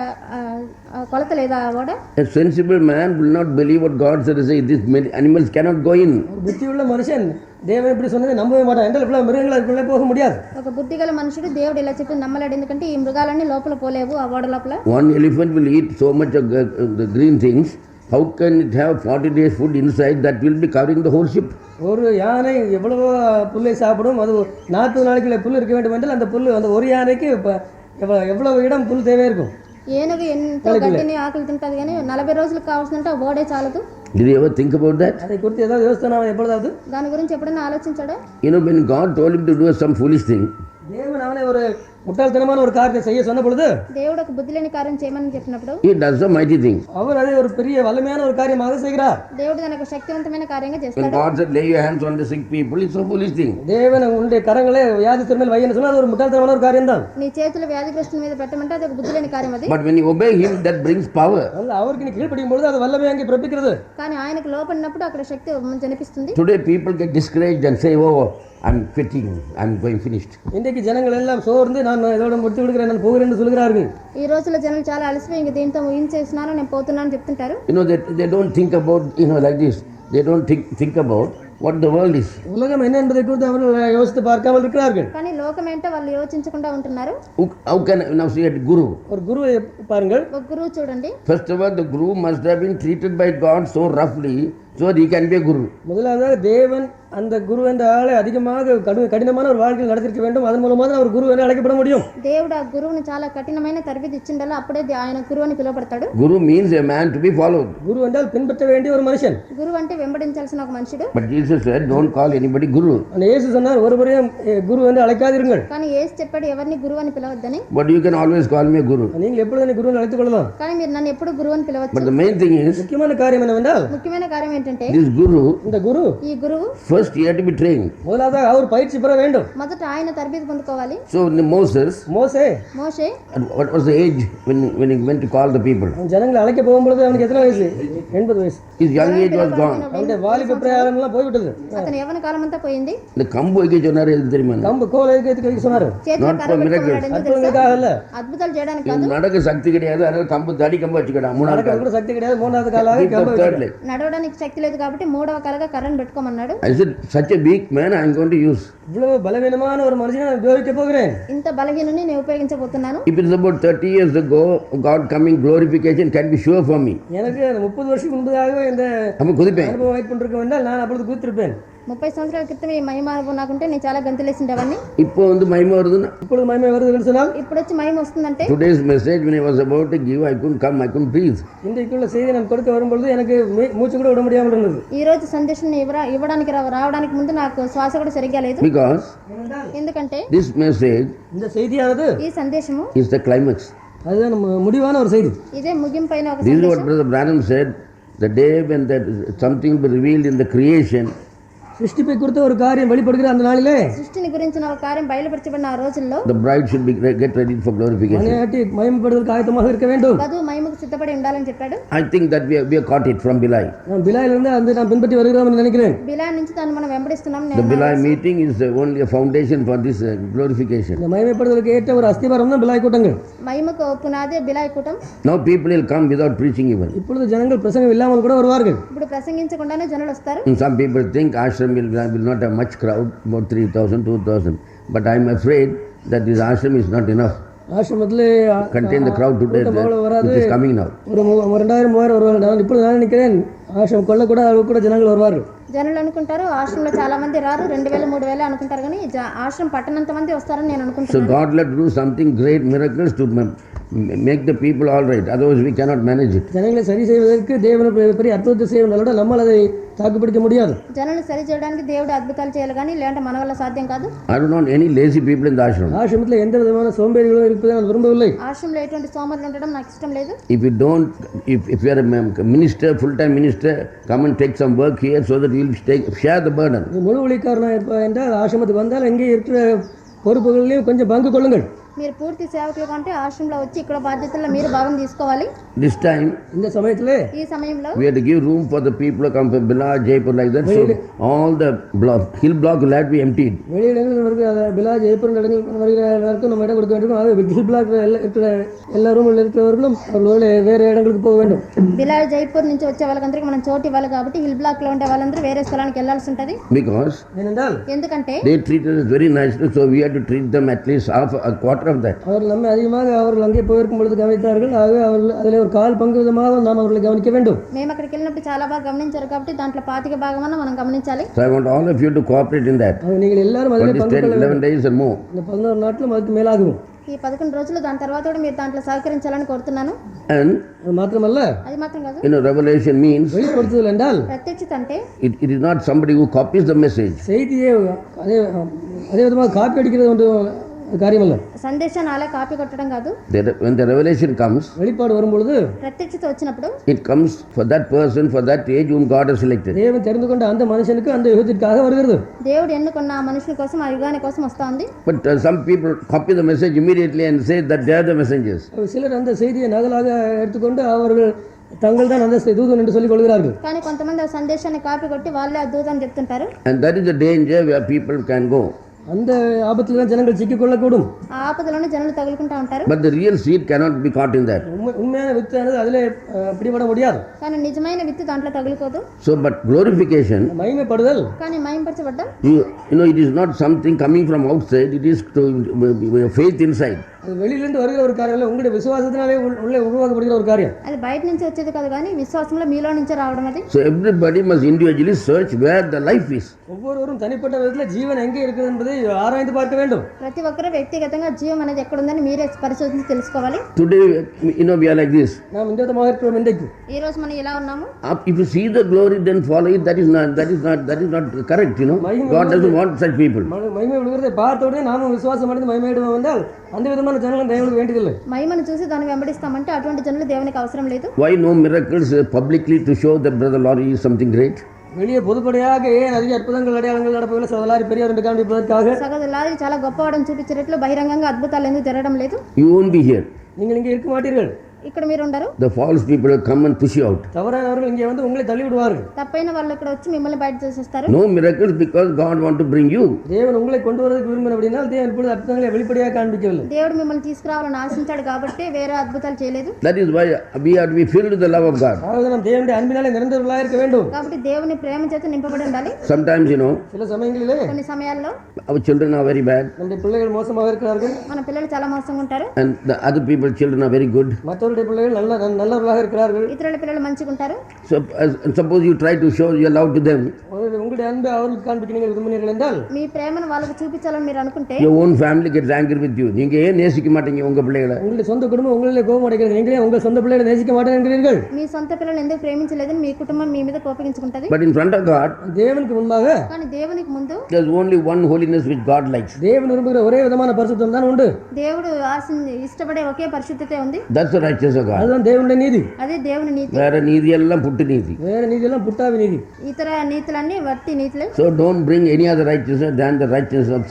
కొలత లేదా ఓడ. A sensible man will not believe what God said. Say these animals cannot go in. ஒரு புத்தியுள்ள மனுஷன் தேவன் இப்படி சொன்னதை நம்பவே மாட்டான். என்றால் இப்படி மிருகங்கள் அதுக்குள்ளே போக முடியாது. ఒక బుద్ధిగల మనుషుడు దేవుడు ఇలా చెప్పి నమ్మలేడు, ఎందుకంటే ఈ మృగాలన్నీ లోపల పోలేవు ఆ ఓడ లోపల. One elephant will eat so much of the green things. How can it have 40 days food inside that will be covering the whole ship? ஒரு யானை எவ்வளவோ புல்லை சாப்பிடும், அது 40 நாளைக்குள்ள புல் இருக்க வேண்டும் என்றால் அந்த புல் அந்த ஒரு யானைக்கு எவ்வளவு இடம் புல் தேவை இருக்கும். ఏనుగు ఎంతో గడ్డిని ఆకలి తింటది, కానీ 40 రోజులకు కావాల్సినంటే ఓడే చాలదు. Did you ever think about that? அதை குறித்து ஏதாவது யோசித்தானா எப்பொழுதாவது? దాని గురించి ఎప్పుడైనా ఆలోచించాడా? You know, when God told him to do some foolish thing, தேவன் அவனை ஒரு முட்டாள்தனமான ஒரு காரியத்தை செய்ய சொன்ன பொழுது, దేవుడు ఒక బుద్ధి లేని కార్యం చేయమని చెప్పినప్పుడు, he does a mighty thing. அவர் அதை ஒரு பெரிய వల్లமையான ஒரு காரியமாக செய்கிறார். దేవుడు దానికి ఒక శక్తివంతమైన కార్యంగా When చేస్తాడు. God said lay your hands on the sick people, it's a foolish thing. தேவன் உன்னுடைய கரங்களை வியாதிஸ்தர் மேல் வையன்னு சொன்னா அது ஒரு முட்டாள்தனமான ஒரு காரியம் தான். నీ చేతులు వ్యాధిగ్రస్తుల మీద పెట్టమంటే అది ఒక బుద్ధి లేని కార్యం అది. But when you obey him, that brings power. அல்ல அவருக்கு நீ கீழ்ப்படியும் பொழுது அது வல்லமை அங்கே பிறப்பிக்கிறது. కానీ ఆయనకు లోపడినప్పుడు అక్కడ శక్తి జనిపిస్తుంది. Today people get discouraged and say, oh, I'm quitting, I'm going finished. இன்றைக்கு ஜனங்கள் எல்லாம் சோர்ந்து நான் இதோட முடித்து விடுகிறேன், நான் போகிறேன் என்று சொல்கிறார்கள். ఈ రోజుల్లో జనాలు చాలా అలసిపోయి ఇంక దీంతో ముగించేస్తున్నాను, నేను పోతున్నాను చెప్తుంటారు. You know, they don't think about, like this. They don't think about what the world is. உலகம் என்ன என்பதை குறித்து அவர்கள் யோசித்து பார்க்காமல் இருக்கிறார்கள். కానీ లోకం ఏంటో వాళ్ళు యోచించకుండా ఉంటున్నారు. How can now see a guru? ஒரு குருவை பாருங்கள். ఒక గురువు చూడండి. First of all, the guru must have been treated by God so roughly so that he can be a guru. முதலாவது தேவன் அந்த குரு என்ற ஆளை அதிகமாக கடினமான ஒரு வாழ்க்கையில் நடத்திருக்க வேண்டும். அதன் மூலமாக அவர் குரு என அழைக்கப்பட முடியும். దేవుడు ఆ గురువుని చాలా కఠినమైన తరబిది ఇచ్చిండాలి, అప్పుడే ఆయన గురువు అని పిలువబడతాడు. Guru means a man to be followed. குரு என்றால் பின்பற்ற வேண்டிய ஒரு மனுஷன். గురువు అంటే వెంబడించాల్సిన ఒక మనుషుడు. But Jesus said, don't call anybody guru. அந்த இயேசு சொன்னார் ஒருவரையும் குரு என்று அழைக்காதீர்கள். కానీ యేసు చెప్పాడు ఎవరిని గురువు అని పిలవద్దని. But you can always call me a guru. நீங்கள் எப்பொழுது குரு என்று அழைத்துக் கொள்ளலாம். కానీ మీరు నన్ను ఎప్పుడు గురువు అని పిలవచ్చు. But the main thing is, முக்கியமான காரியம் என்னவென்றால், ముఖ్యమైన కార్యం ఏంటంటే this guru, இந்த குரு ఈ గురువు first he had to be trained. முதலாவது அவர் பயிற்சி பெற வேண்டும். మొదట ఆయన తరబిది పొందుకోవాలి. So Moses, மோசே what was the age when he went to call the people? ஜனங்களை அழைக்க போகும்பொழுது அவனுக்கு எத்தனை வயசு? 80 வயசு. His young age was gone. அவனுடைய வாலிப பிரயாணம் எல்லாம் போய்விட்டது. అతని యవ్వన కాలం అంతా పోయింది. இந்த கம்பு வைக்க சொன்னாரு எதுக்கு தெரியுமா? கம்பு கோல் எதுக்கு சொன்னாரு? చేతిలో Not కర్ర for miracles. పెట్టుకున్నాడు, ఎందుకు తెలుసా? அற்புதங்களுக்காக அல்ல. అద్భుతాలు చేయడానికి కాదు. இவன் நடக்க சக்தி கிடையாது, அதனால கம்பு தடி கம்பு வச்சுக்கடா. மூணாவது நடக்க கூட சக்தி கிடையாது, மூணாவது காலாக Keep கம்பு the third leg. నడవడానికి శక్తి లేదు కాబట్టి మూడవ కాలుగా కర్రను పెట్టుకోమన్నాడు. I said, such a weak man I am going to use. இவ்வளவு பலவீனமான ஒரு மனுஷனை நான் உபயோகிக்க போகிறேன். ఇంత బలహీనుని నేను ఉపయోగించబోతున్నాను. If it is about 30 years ago, God coming glorification can be sure for me. எனக்கு 30 வருஷம் முன்பதாக இந்த அப்ப குதிப்பேன். அனுபவம் ஏற்பட்டிருக்க வேண்டால் நான் அப்பொழுது குதித்திருப்பேன். 30 సంవత్సరాల క్రితం ఈ మహిమ నాకుంటే నేను చాలా గంతులేసిండేవాడిని. இப்போ வந்து மகிமை வருதுன்னா, இப்பொழுது மகிமை வருது என்று சொன்னால், ఇప్పుడు వచ్చి మహిమ వస్తుందంటే, today's message when I was about to give, I couldn't come, I couldn't breathe. இன்றைக்குள்ள செய்தி நான் கொடுக்க வரும்பொழுது எனக்கு மூச்சு கூட விட முடியாமல் இருந்தது. ఈ రోజు సందేశం ఇవ్వడానికి రావడానికి ముందు నాకు శ్వాస కూడా సరిగ్గా లేదు. Because ఎందుకంటే this message, இந்த செய்தியானது, ఈ సందేశము is the climax. அதுதான் முடிவான ஒரு செய்தி. ఇదే ముగింపైన ఒక This is what సందేశం. Brother Branham said, the day when that something will be revealed in the creation. சிருஷ்டிப்பை குறித்த ஒரு காரியம் வெளிப்படுகிற அந்த நாளிலே, సృష్టిని గురించిన ఒక కార్యం బయలుపరచబడిన ఆ రోజుల్లో The bride should be get ready for glorification. மனையாட்டி மகிமைப்படுவதற்கு ஆயத்தமாக இருக்க வேண்டும். వధువు మహిమకు సిద్ధపడి ఉండాలని చెప్పాడు. I think that we have caught it from Bilai. நான் பிலாயிலிருந்து அந்த நான் பின்பற்றி வருகிறோம் என்று நினைக்கிறேன். బిలా నుంచి దాన్ని మనం వెంబడిస్తున్నాం. The Bilai meeting is only a foundation for this glorification. இந்த மகிமைப்படுவதற்கு ஏற்ற ஒரு அஸ்திவாரம் தான் பிலாய் கூட்டங்கள். మహిమకు పునాది బిలాయ్ కూటం. Now people will come without preaching even. இப்பொழுது ஜனங்கள் பிரசங்கம் இல்லாமல் கூட வருவார்கள். ఇప్పుడు ప్రసంగించకుండానే జనులు వస్తారు. And some people think ashram will not have much crowd, about 3,000, 2,000. But I am afraid that this ashram is not enough. ஆசிரமத்தில் Contain the crowd today which is coming now. ஒரு 2000 வருவார்கள். நான் இப்பொழுது நான் நினைக்கிறேன் ஆசிரமம் கொள்ளக்கூட அளவு கூட ஜனங்கள் வருவார்கள். జనులు అనుకుంటారు ఆశ్రమంలో చాలా మంది రారు, 2000 3000 అనుకుంటారు, కానీ ఆశ్రమం పట్టనంత మంది వస్తారని నేను So అనుకుంటున్నాను. God let do something great miracles to make the people all right. Otherwise we cannot manage it. ஜனங்களை சரி செய்வதற்கு தேவன் பெரிய அற்புதத்தை செய்வதால் நம்மால் அதை தாக்குப்பிடிக்க முடியாது. జనులు సరి చేయడానికి దేవుడు అద్భుతాలు చేయాలి, కానీ లేదంటే మన వల్ల సాధ్యం కాదు. I don't want any lazy people in the ashram. ஆசிரமத்தில் எந்த விதமான சோம்பேறிகளும் இருப்பதை நான் விரும்பவில்லை. ఆశ్రమంలో ఎటువంటి సోమరులు ఉండడం నాకు ఇష్టం లేదు. If you don't, if you are a minister, full-time minister, come and take some work here so that you will share the burden. முழு ஒளிக்காரனாக இருப்பா என்றால் ஆசிரமத்துக்கு வந்தால் எங்கே இருக்கிற பொறுப்புகளையும் கொஞ்சம் பங்கு கொள்ளுங்கள். మీరు పూర్తి సేవకులు కంటే ఆశ్రమంలో వచ్చి ఇక్కడ బాధ్యతల్లో మీరు భాగం తీసుకోవాలి. This time, இந்த சமயத்திலே ఈ సమయంలో we have to give room for the people who come from Bilaj, Jaipur, like that. So all the hill block will have to be emptied. வெளியிடங்கள் வருகிற பிலா ஜெய்ப்பூர் இடங்கள் வருகிற எல்லாருக்கும் நம்ம இடம் கொடுக்க வேண்டும். அது ஹில் பிளாக் இருக்கிற எல்லா ரூமில் இருக்கிறவர்களும் அவர்கள் வேறு இடங்களுக்கு போக வேண்டும். బిలాడ్ జైపూర్ నుంచి వచ్చే వాళ్ళందరికీ మనం చోటు ఇవ్వాలి కాబట్టి హిల్ బ్లాక్ లో ఉండే వాళ్ళందరూ వేరే స్థలానికి వెళ్ళాల్సి ఉంటది. Because ஏனென்றால் ఎందుకంటే they treated us very nicely, so we had to treat them at least a quarter of that. அவர்கள் நம்மை அதிகமாக அவர்கள் அங்கே போயிருக்கும் பொழுது கவனித்தார்கள். ஆகவே அவர்கள் அதில் ஒரு கால் பங்கு விதமாக நாம் அவர்களை கவனிக்க வேண்டும். మేము అక్కడికి వెళ్ళినప్పుడు చాలా బాగా గమనించారు కాబట్టి దాంట్లో 25 భాగమన్న మనం గమనించాలి. So I want all of you to cooperate in that. நீங்கள் எல்லாரும் அதில் பங்கு 11 days and more. இந்த 11 நாட்களும் அதுக்கு மேலாகும். ఈ 11 రోజులు దాని తర్వాత కూడా మీరు దాంట్లో సహకరించాలని కోరుతున్నాను. And அது மாத்திரமல்ல, అది మాత్రం కాదు, revelation means வெளிப்படுத்துதல் என்றால் ప్రత్యక్షత అంటే it is not somebody who copies the message. செய்தியே அதே விதமாக காப்பி அடிக்கிறது ஒன்று காரியம் அல்ல. సందేశాన్ని అలా కాపీ కొట్టడం కాదు. When the revelation comes, வெளிப்பாடு வரும்பொழுது ప్రత్యక్షత వచ్చినప్పుడు it comes for that person, for that age whom God has selected. தேவன் தெரிந்து கொண்ட அந்த மனுஷனுக்கு அந்த யுகத்திற்காக வருகிறது. దేవుడు ఎన్నుకున్న ఆ మనుషుల కోసం ఆ యుగాని కోసం వస్తుంది. But some people copy the message immediately and say that they are the messengers. சிலர் அந்த செய்தியை நகலாக எடுத்துக்கொண்டு அவர்கள் தங்கள் தான் அந்த தூதன் என்று சொல்லிக் கொள்கிறார்கள். కానీ కొంతమంది ఆ సందేశాన్ని కాపీ కొట్టి వాళ్ళే ఆ దూతని చెప్తుంటారు. And that is the danger where people can go. அந்த ஆபத்தில் தான் ஜனங்கள் சிக்கிக்கொள்ளக்கூடும். ఆ ఆపదలోనే జనులు తగులుకుంటా ఉంటారు. But the real seed cannot be caught in that. உண்மையான வித்தானது அதிலே பிடிபட முடியாது. కానీ నిజమైన విత్తు దాంట్లో తగులుకోదు. So but glorification, மகிமைப்படுதல், కానీ మహిమపరచబడ్డం, you know, it is not something coming from outside, it is to faith inside. அது வெளியிலிருந்து வருகிற ஒரு காரியம் இல்லை, உங்களுடைய விசுவாசத்தினாலே உள்ளே உருவாக்கப்படுகிற ஒரு காரியம். అది బయట నుంచి వచ్చేది కాదు కానీ విశ్వాసంలో మీలో నుంచి రావడం అది. So everybody must individually search where the life is. ஒவ்வொருவரும் தனிப்பட்ட விதத்தில் ஜீவன் எங்கே இருக்கிறது என்பதை ஆராய்ந்து பார்க்க வேண்டும். ప్రతి ఒక్కరూ వ్యక్తిగతంగా జీవం అనేది ఎక్కడ ఉందని మీరే పరిశోధించి తెలుసుకోవాలి. Today, you know, we are like this. நாம் இந்த விதமாக இருக்கிறோம் இன்றைக்கு. ఈ రోజు మనం ఇలా ఉన్నాము. If you see the glory, then follow it. That is not correct. You know, God doesn't want such people. மகிமை விழுகிறதை பார்த்த உடனே நாமும் விசுவாசம் அடைந்து மகிமையிடுவோம் என்றால் அந்த விதமான ஜனங்கள் தேவனுக்கு வேண்டியதில்லை. మహిమను చూసి దాన్ని వెంబడిస్తామంటే అటువంటి జనులు దేవునికి అవసరం లేదు. Why no miracles publicly to show that Brother Lawrie is something great? வெளியே பொதுப்படையாக ஏன் அதிக அற்புதங்கள் அடையாளங்கள் நடப்பதில்லை? சகோதரி பெரியவர் என்று காண்பிப்பதற்காக సగదులారి చాలా గొప్పవాడని చూపించేటట్లు బహిరంగంగా అద్భుతాలు ఎందుకు జరగడం లేదు? You won't be here. நீங்கள் இங்கே இருக்க மாட்டீர்கள். ఇక్కడ మీరు ఉండరు. The false people will come and push you out. தவறானவர்கள் இங்கே வந்து உங்களை தள்ளி விடுவார்கள். తప్పైన వాళ్ళు ఇక్కడ వచ్చి మిమ్మల్ని బయట చేసేస్తారు. No miracles because God want to bring you. தேவன் உங்களை கொண்டு வரதுக்கு விரும்பினபடினால் தேவன் இப்பொழுது அற்புதங்களை வெளிப்படையாக காண்பிக்கவில்லை. దేవుడు మిమ్మల్ని తీసుకురావాలని ఆశించాడు కాబట్టి వేరే అద్భుతాలు చేయలేదు. That is why we have to be filled with the love of God. ஆகவே நாம் தேவனுடைய அன்பினாலே நிறைந்தவர்களாக இருக்க வேண்டும். కాబట్టి దేవుని ప్రేమ చేత నింపబడి ఉండాలి. Sometimes, you know, சில சமயங்களிலே కొన్ని సమయాల్లో our children are very bad நம்முடைய பிள்ளைகள் மோசமாக இருக்கிறார்கள். మన పిల్లలు చాలా మోసంగా ఉంటారు. and the other people's children are very good. மற்றவருடைய பிள்ளைகள் நல்லவர்களாக இருக்கிறார்கள். ఇతరుల పిల్లలు మంచిగా ఉంటారు. So suppose you try to show your love to them, உங்களுடைய அன்பை அவர்களுக்கு காண்பிக்க நீங்கள் விரும்பினீர்கள் என்றால் మీ ప్రేమను వాళ్ళకి చూపించాలని మీరు అనుకుంటే your own family gets angry with you. நீங்க ஏன் நேசிக்க மாட்டீங்க உங்க பிள்ளைகளை? உங்களுடைய சொந்த குடும்பம் உங்களிலே கோபம் அடைகிறது. நீங்களே உங்கள் சொந்த பிள்ளைகளை நேசிக்க மாட்டேன் என்கிறீர்கள். మీ సొంత పిల్లలు ఎందుకు ప్రేమించలేదని మీ కుటుంబం మీ మీద కోపగించుకుంటది. But in front of God, தேவனுக்கு முன்பாக కానీ దేవునికి ముందు there's only one holiness which God likes. தேவன் விரும்புகிற ஒரே விதமான பரிசுத்தம் தான் உண்டு. దేవుడు ఇష్టపడే ఒకే పరిశుద్ధతే ఉంది. That's the righteousness of God. அதுதான் தேவனுடைய நீதி. అదే దేవుని నీతి. வேற நீதி எல்லாம் புட்டு நீதி. வேற நீதி எல்லாம் புட்டாவி நீதி. ఇతర నీతులన్నీ వట్టి నీతులే. So don't bring any other righteousness than the righteousness of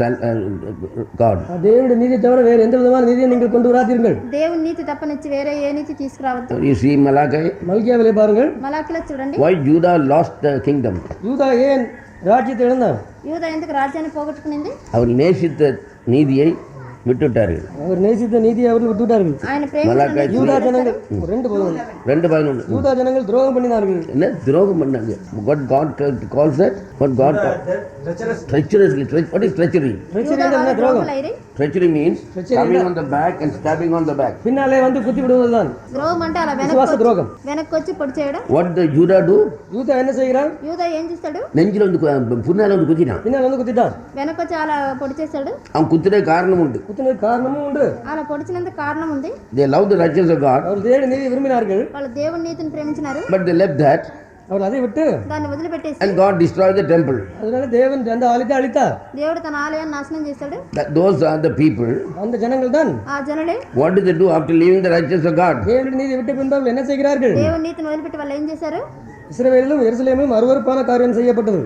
God. தேவனுடைய நீதி தவிர வேற எந்த விதமான நீதியை நீங்கள் கொண்டு வராதீர்கள். దేవుని నీతి తప్పనిచ్చి వేరే ఏ నీతి తీసుకురావద్దు. You see Malachi, மல்கியாவிலே பாருங்கள். మలాకిలో చూడండి. why Judah lost the kingdom. யூதா ஏன் ராஜ்யத்தை இழந்தார்? యూదా ఎందుకు రాజ్యాన్ని పోగొట్టుకునింది? அவர் நேசித்த நீதியை விட்டுட்டார்கள். அவர் நேசித்த நீதியை அவர்கள் விட்டுவிட்டார்கள். ఆయన ప్రేమ யூதா ஜனங்கள் 2:11 யூதா ஜனங்கள் துரோகம் பண்ணினார்கள். என்ன துரோகம் பண்ணாங்க? What God calls that? What God treacherously. What is treachery? என்ன துரோகம்? Treachery means coming on the back and stabbing on the back. பின்னாலே வந்து குத்தி விடுவதுதான் ద్రోహం అంటే అలా விசுவாச துரோகம். వెనక్కి వచ్చి పొడి చేయడం. What the Judah do? யூதா என்ன செய்கிறான்? యూదా ఏం చేస్తాడు? நெஞ்சில வந்து புண்ணால வந்து குத்தினான். பின்னால வந்து குத்திட்டான். వెనక్కి వచ్చి అలా పొడి చేస్తాడు. அவன் குத்துற காரணம் உண்டு. குத்தினதுக்கு காரணமும் உண்டு. అలా పొడిచినందుకు కారణం ఉంది. They love the righteousness of God. அவர் தேவனுடைய நீதியை விரும்பினார்கள். వాళ్ళు దేవుని నీతిని ప్రేమించినారు. But they left that அவர் அதை விட்டு దాన్ని వదిలిపెట్టేసి and God destroyed the temple. அதனால தேவன் அந்த ஆலயத்தை அழித்தார். దేవుడు తన ఆలయాన్ని నాశనం చేశాడు. Those are the people. அந்த ஜனங்கள் தான் ఆ జనులే What did they do after leaving the righteousness of God? தேவனுடைய நீதியை விட்டு பின்பு அவர்கள் என்ன செய்கிறார்கள்? దేవుని నీతిని వదిలిపెట్టి వాళ్ళు ఏం చేశారు? இஸ்ரவேலிலும் எருசலேமிலும் அருவருப்பான காரியம் செய்யப்பட்டது.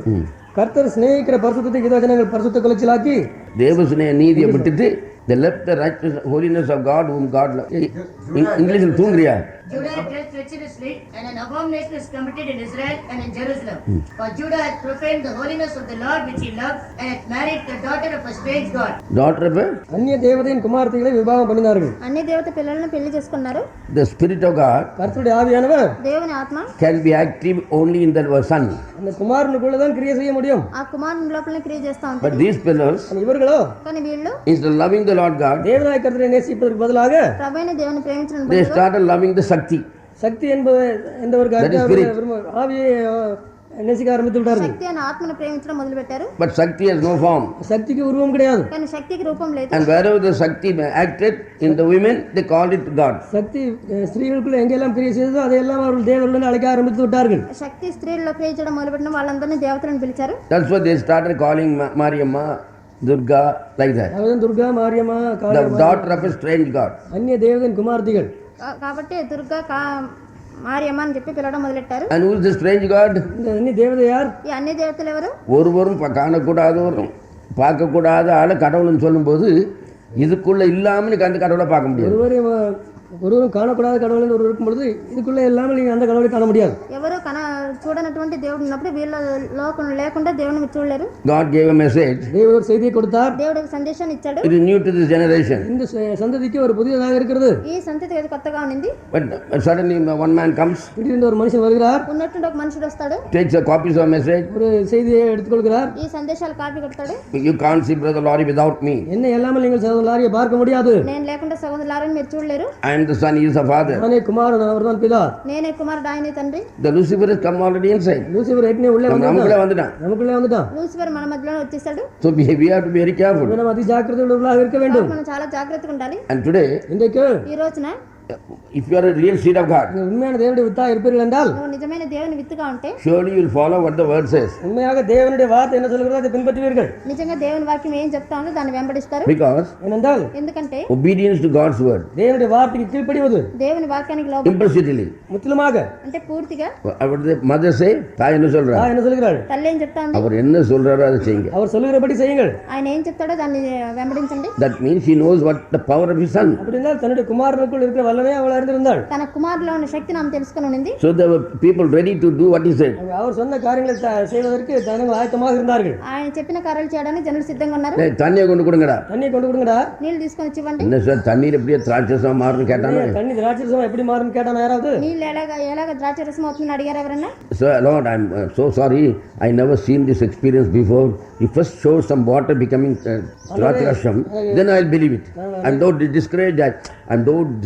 கர்த்தர் சிநேகிக்கிற பரிசுத்தத்தை யூதா ஜனங்கள் பரிசுத்த குலைச்சலாக்கி தேவசுனே நீதியை விட்டுட்டு They left the righteous holiness of God whom God loved. English il thungriya. Judah dealt treacherously, and an abomination is committed in Israel and in Jerusalem. For Judah hath profaned the holiness of the Lord which he loved, and hath married the daughter of a strange god. Daughter of a? அந்நிய தேவதையின் குமாரத்திகளை விவாகம் பண்ணினார்கள். అన్ని దేవత పిల్లలను పెళ్లి చేసుకున్నారు. The Spirit of God கர்த்தருடைய ஆவியானவர் దేవుని ఆత్మ can be active only in the Son. அந்த குமாரனுக்குள்ள தான் கிரியை செய்ய முடியும். ఆ కుమారుని లోపలనే క్రియ చేస్తా But ఉంటారు. these fellows, இவர்களோ కానీ వీళ్ళు instead of loving the Lord God, தேவனாய கர்த்தரை நேசிப்பதற்கு பதிலாக ప్రభువైన దేవుని ప్రేమించడం they బదులు started loving the Shakti. சக்தி என்பது எந்த ஒரு That is spirit. ஆவியை நேசிக்க ஆரம்பித்து விட்டார்கள். శక్తి అనే ఆత్మను ప్రేమించడం మొదలు పెట్టారు. But Shakti has no form. சக்திக்கு உருவம் கிடையாது. కానీ శక్తికి రూపం లేదు. And wherever the Shakti acted in the women, they called it God. சக்தி ஸ்திரீகளுக்குள்ள எங்கெல்லாம் கிரியை செய்ததோ அதையெல்லாம் அவர்கள் தேவர்களுடன் அழைக்க ஆரம்பித்து விட்டார்கள். శక్తి స్త్రీల్లో క్రియ చేయడం మొదలుపెట్టిన వాళ్ళందరినీ దేవతలను పిలిచారు. That's why they started calling Mariamma, Durga, like that. அதாவது Durga, Mariamma, The daughter of a strange god. அந்நிய தேவதையின் குமாரத்திகள். కాబట్టి దుర్గా மாரியம்மா అని చెప్పి పిలవడం మొదలెట్టారు. And who is the strange god? இந்த அந்நிய தேவதை யார்? ఈ అన్ని దేవతలు ఎవరు? ஒருவரும் காணக்கூடாதவரும் பார்க்கக்கூடாத ஆளை கடவுள்னு சொல்லும்போது இதுக்குள்ள இல்லாமல் நீ அந்த கடவுளை பார்க்க முடியாது. ஒருவரும் காணக்கூடாத கடவுள் ஒரு இருக்கும் பொழுது இதுக்குள்ளே இல்லாமல் நீங்கள் அந்த கடவுளை காண முடியாது. ఎవరు చూడనటువంటి దేవుడు ఉన్నప్పుడు వీళ్ళ లోకం లేకుండా దేవుని మీరు చూడలేరు. God gave a message. தேவன் ஒரு செய்தியை கொடுத்தார். దేవుడు ఒక సందేశాన్ని ఇచ్చాడు. It is new to this generation. இந்த சந்ததிக்கு ஒரு புதியதாக இருக்கிறது. ఈ సంతతి ఏదో కొత్తగా ఉంది. But suddenly one man comes, திடீரென்று ஒரு மனுஷன் வருகிறார். ఉన్నట్టుండి ఒక మనుషుడు వస్తాడు. takes a copies of message. ஒரு செய்தியை எடுத்துக்கொள்கிறார். ఈ సందేశాలు కాపీ కొడతాడు. You can't see Brother Lawrie without me. என்ன இல்லாமல் நீங்கள் சகோதரர் லாரியை பார்க்க முடியாது. నేను లేకుండా సహోదరు లారీని మీరు చూడలేరు. I am the son, he is the father. நானே குமாரன், அவர்தான் பிதா. నేనే కుమారుడు, ఆయనే తండ్రి. The Lucifer has come already inside. Lucifer ஏற்கனவே உள்ளே வந்துட்டான். நமக்குள்ளே வந்துட்டான். లూసిఫర్ మన మధ్యలో వచ్చేసాడు. So we have to be very careful. நம்ம அதி ஜாக்கிரதையுள்ளவர்களாக இருக்க வேண்டும். మనం చాలా జాగ్రత్తగా ఉండాలి. And today, இன்றைக்கு ఈ రోజున if you are a real seed of God, உண்மையான தேவனுடைய வித்தா இருப்பீர்கள் என்றால் నువ్వు నిజమైన దేవుని విత్తుగా ఉంటే surely you will follow what the word says. உண்மையாக தேவனுடைய வார்த்தை என்ன சொல்கிறதோ அதை பின்பற்றுவீர்கள். నిజంగా దేవుని వాక్యం ఏం చెప్తా ఉందో దాన్ని వెంబడిస్తారు. Because ஏனென்றால் ఎందుకంటే obedience to God's word, தேவனுடைய வார்த்தைக்கு கீழ்ப்படிவது దేవుని వాక్యానికి లోబడి implicitly. முற்றிலுமாக అంటే పూర్తిగా What the mother say? தாய் என்ன சொல்றா? என்ன சொல்கிறாள்? తల్లి ఏం చెప్తా ఉంది? அவர் என்ன சொல்றாரோ அதை செய்யுங்க. அவர் சொல்லுகிறபடி செய்யுங்கள். ఆయన ఏం చెప్తాడో దాన్ని వెంబడించండి. That means he knows what the power of his son. அப்படின்னா தன்னுடைய குமாரனுக்குள் இருக்கிற வல்லமே அவள் அறிந்திருந்தாள். తన కుమారులో ఉన్న శక్తిని ఆమె తెలుసుకొని ఉంది. So there were people ready to do what he said. அவர் சொன்ன காரியங்களை செய்வதற்கு ஜனங்கள் ஆயத்தமாக இருந்தார்கள். ఆయన చెప్పిన కార్యాలు చేయడానికి జనులు సిద్ధంగా ఉన్నారు. தண்ணியை கொண்டு கொடுங்கடா. தண்ணியை கொண்டு கொடுங்கடா. నీళ్ళు తీసుకొని వచ్చి ఇవ్వండి. என்ன சார் தண்ணீர் எப்படியே திராட்சரசமா மாறுன்னு கேட்டானே. தண்ணி திராட்சரசம் எப்படி மாறுன்னு கேட்டானா யாராவது? నీళ్ళు ఎలాగ ద్రాక్ష రసం అవుతుందని అడిగారు ఎవరన్నా? So Lord, I am so sorry. I never seen this experience before. You first show some water becoming திராட்சரசம், then I will believe it. I'm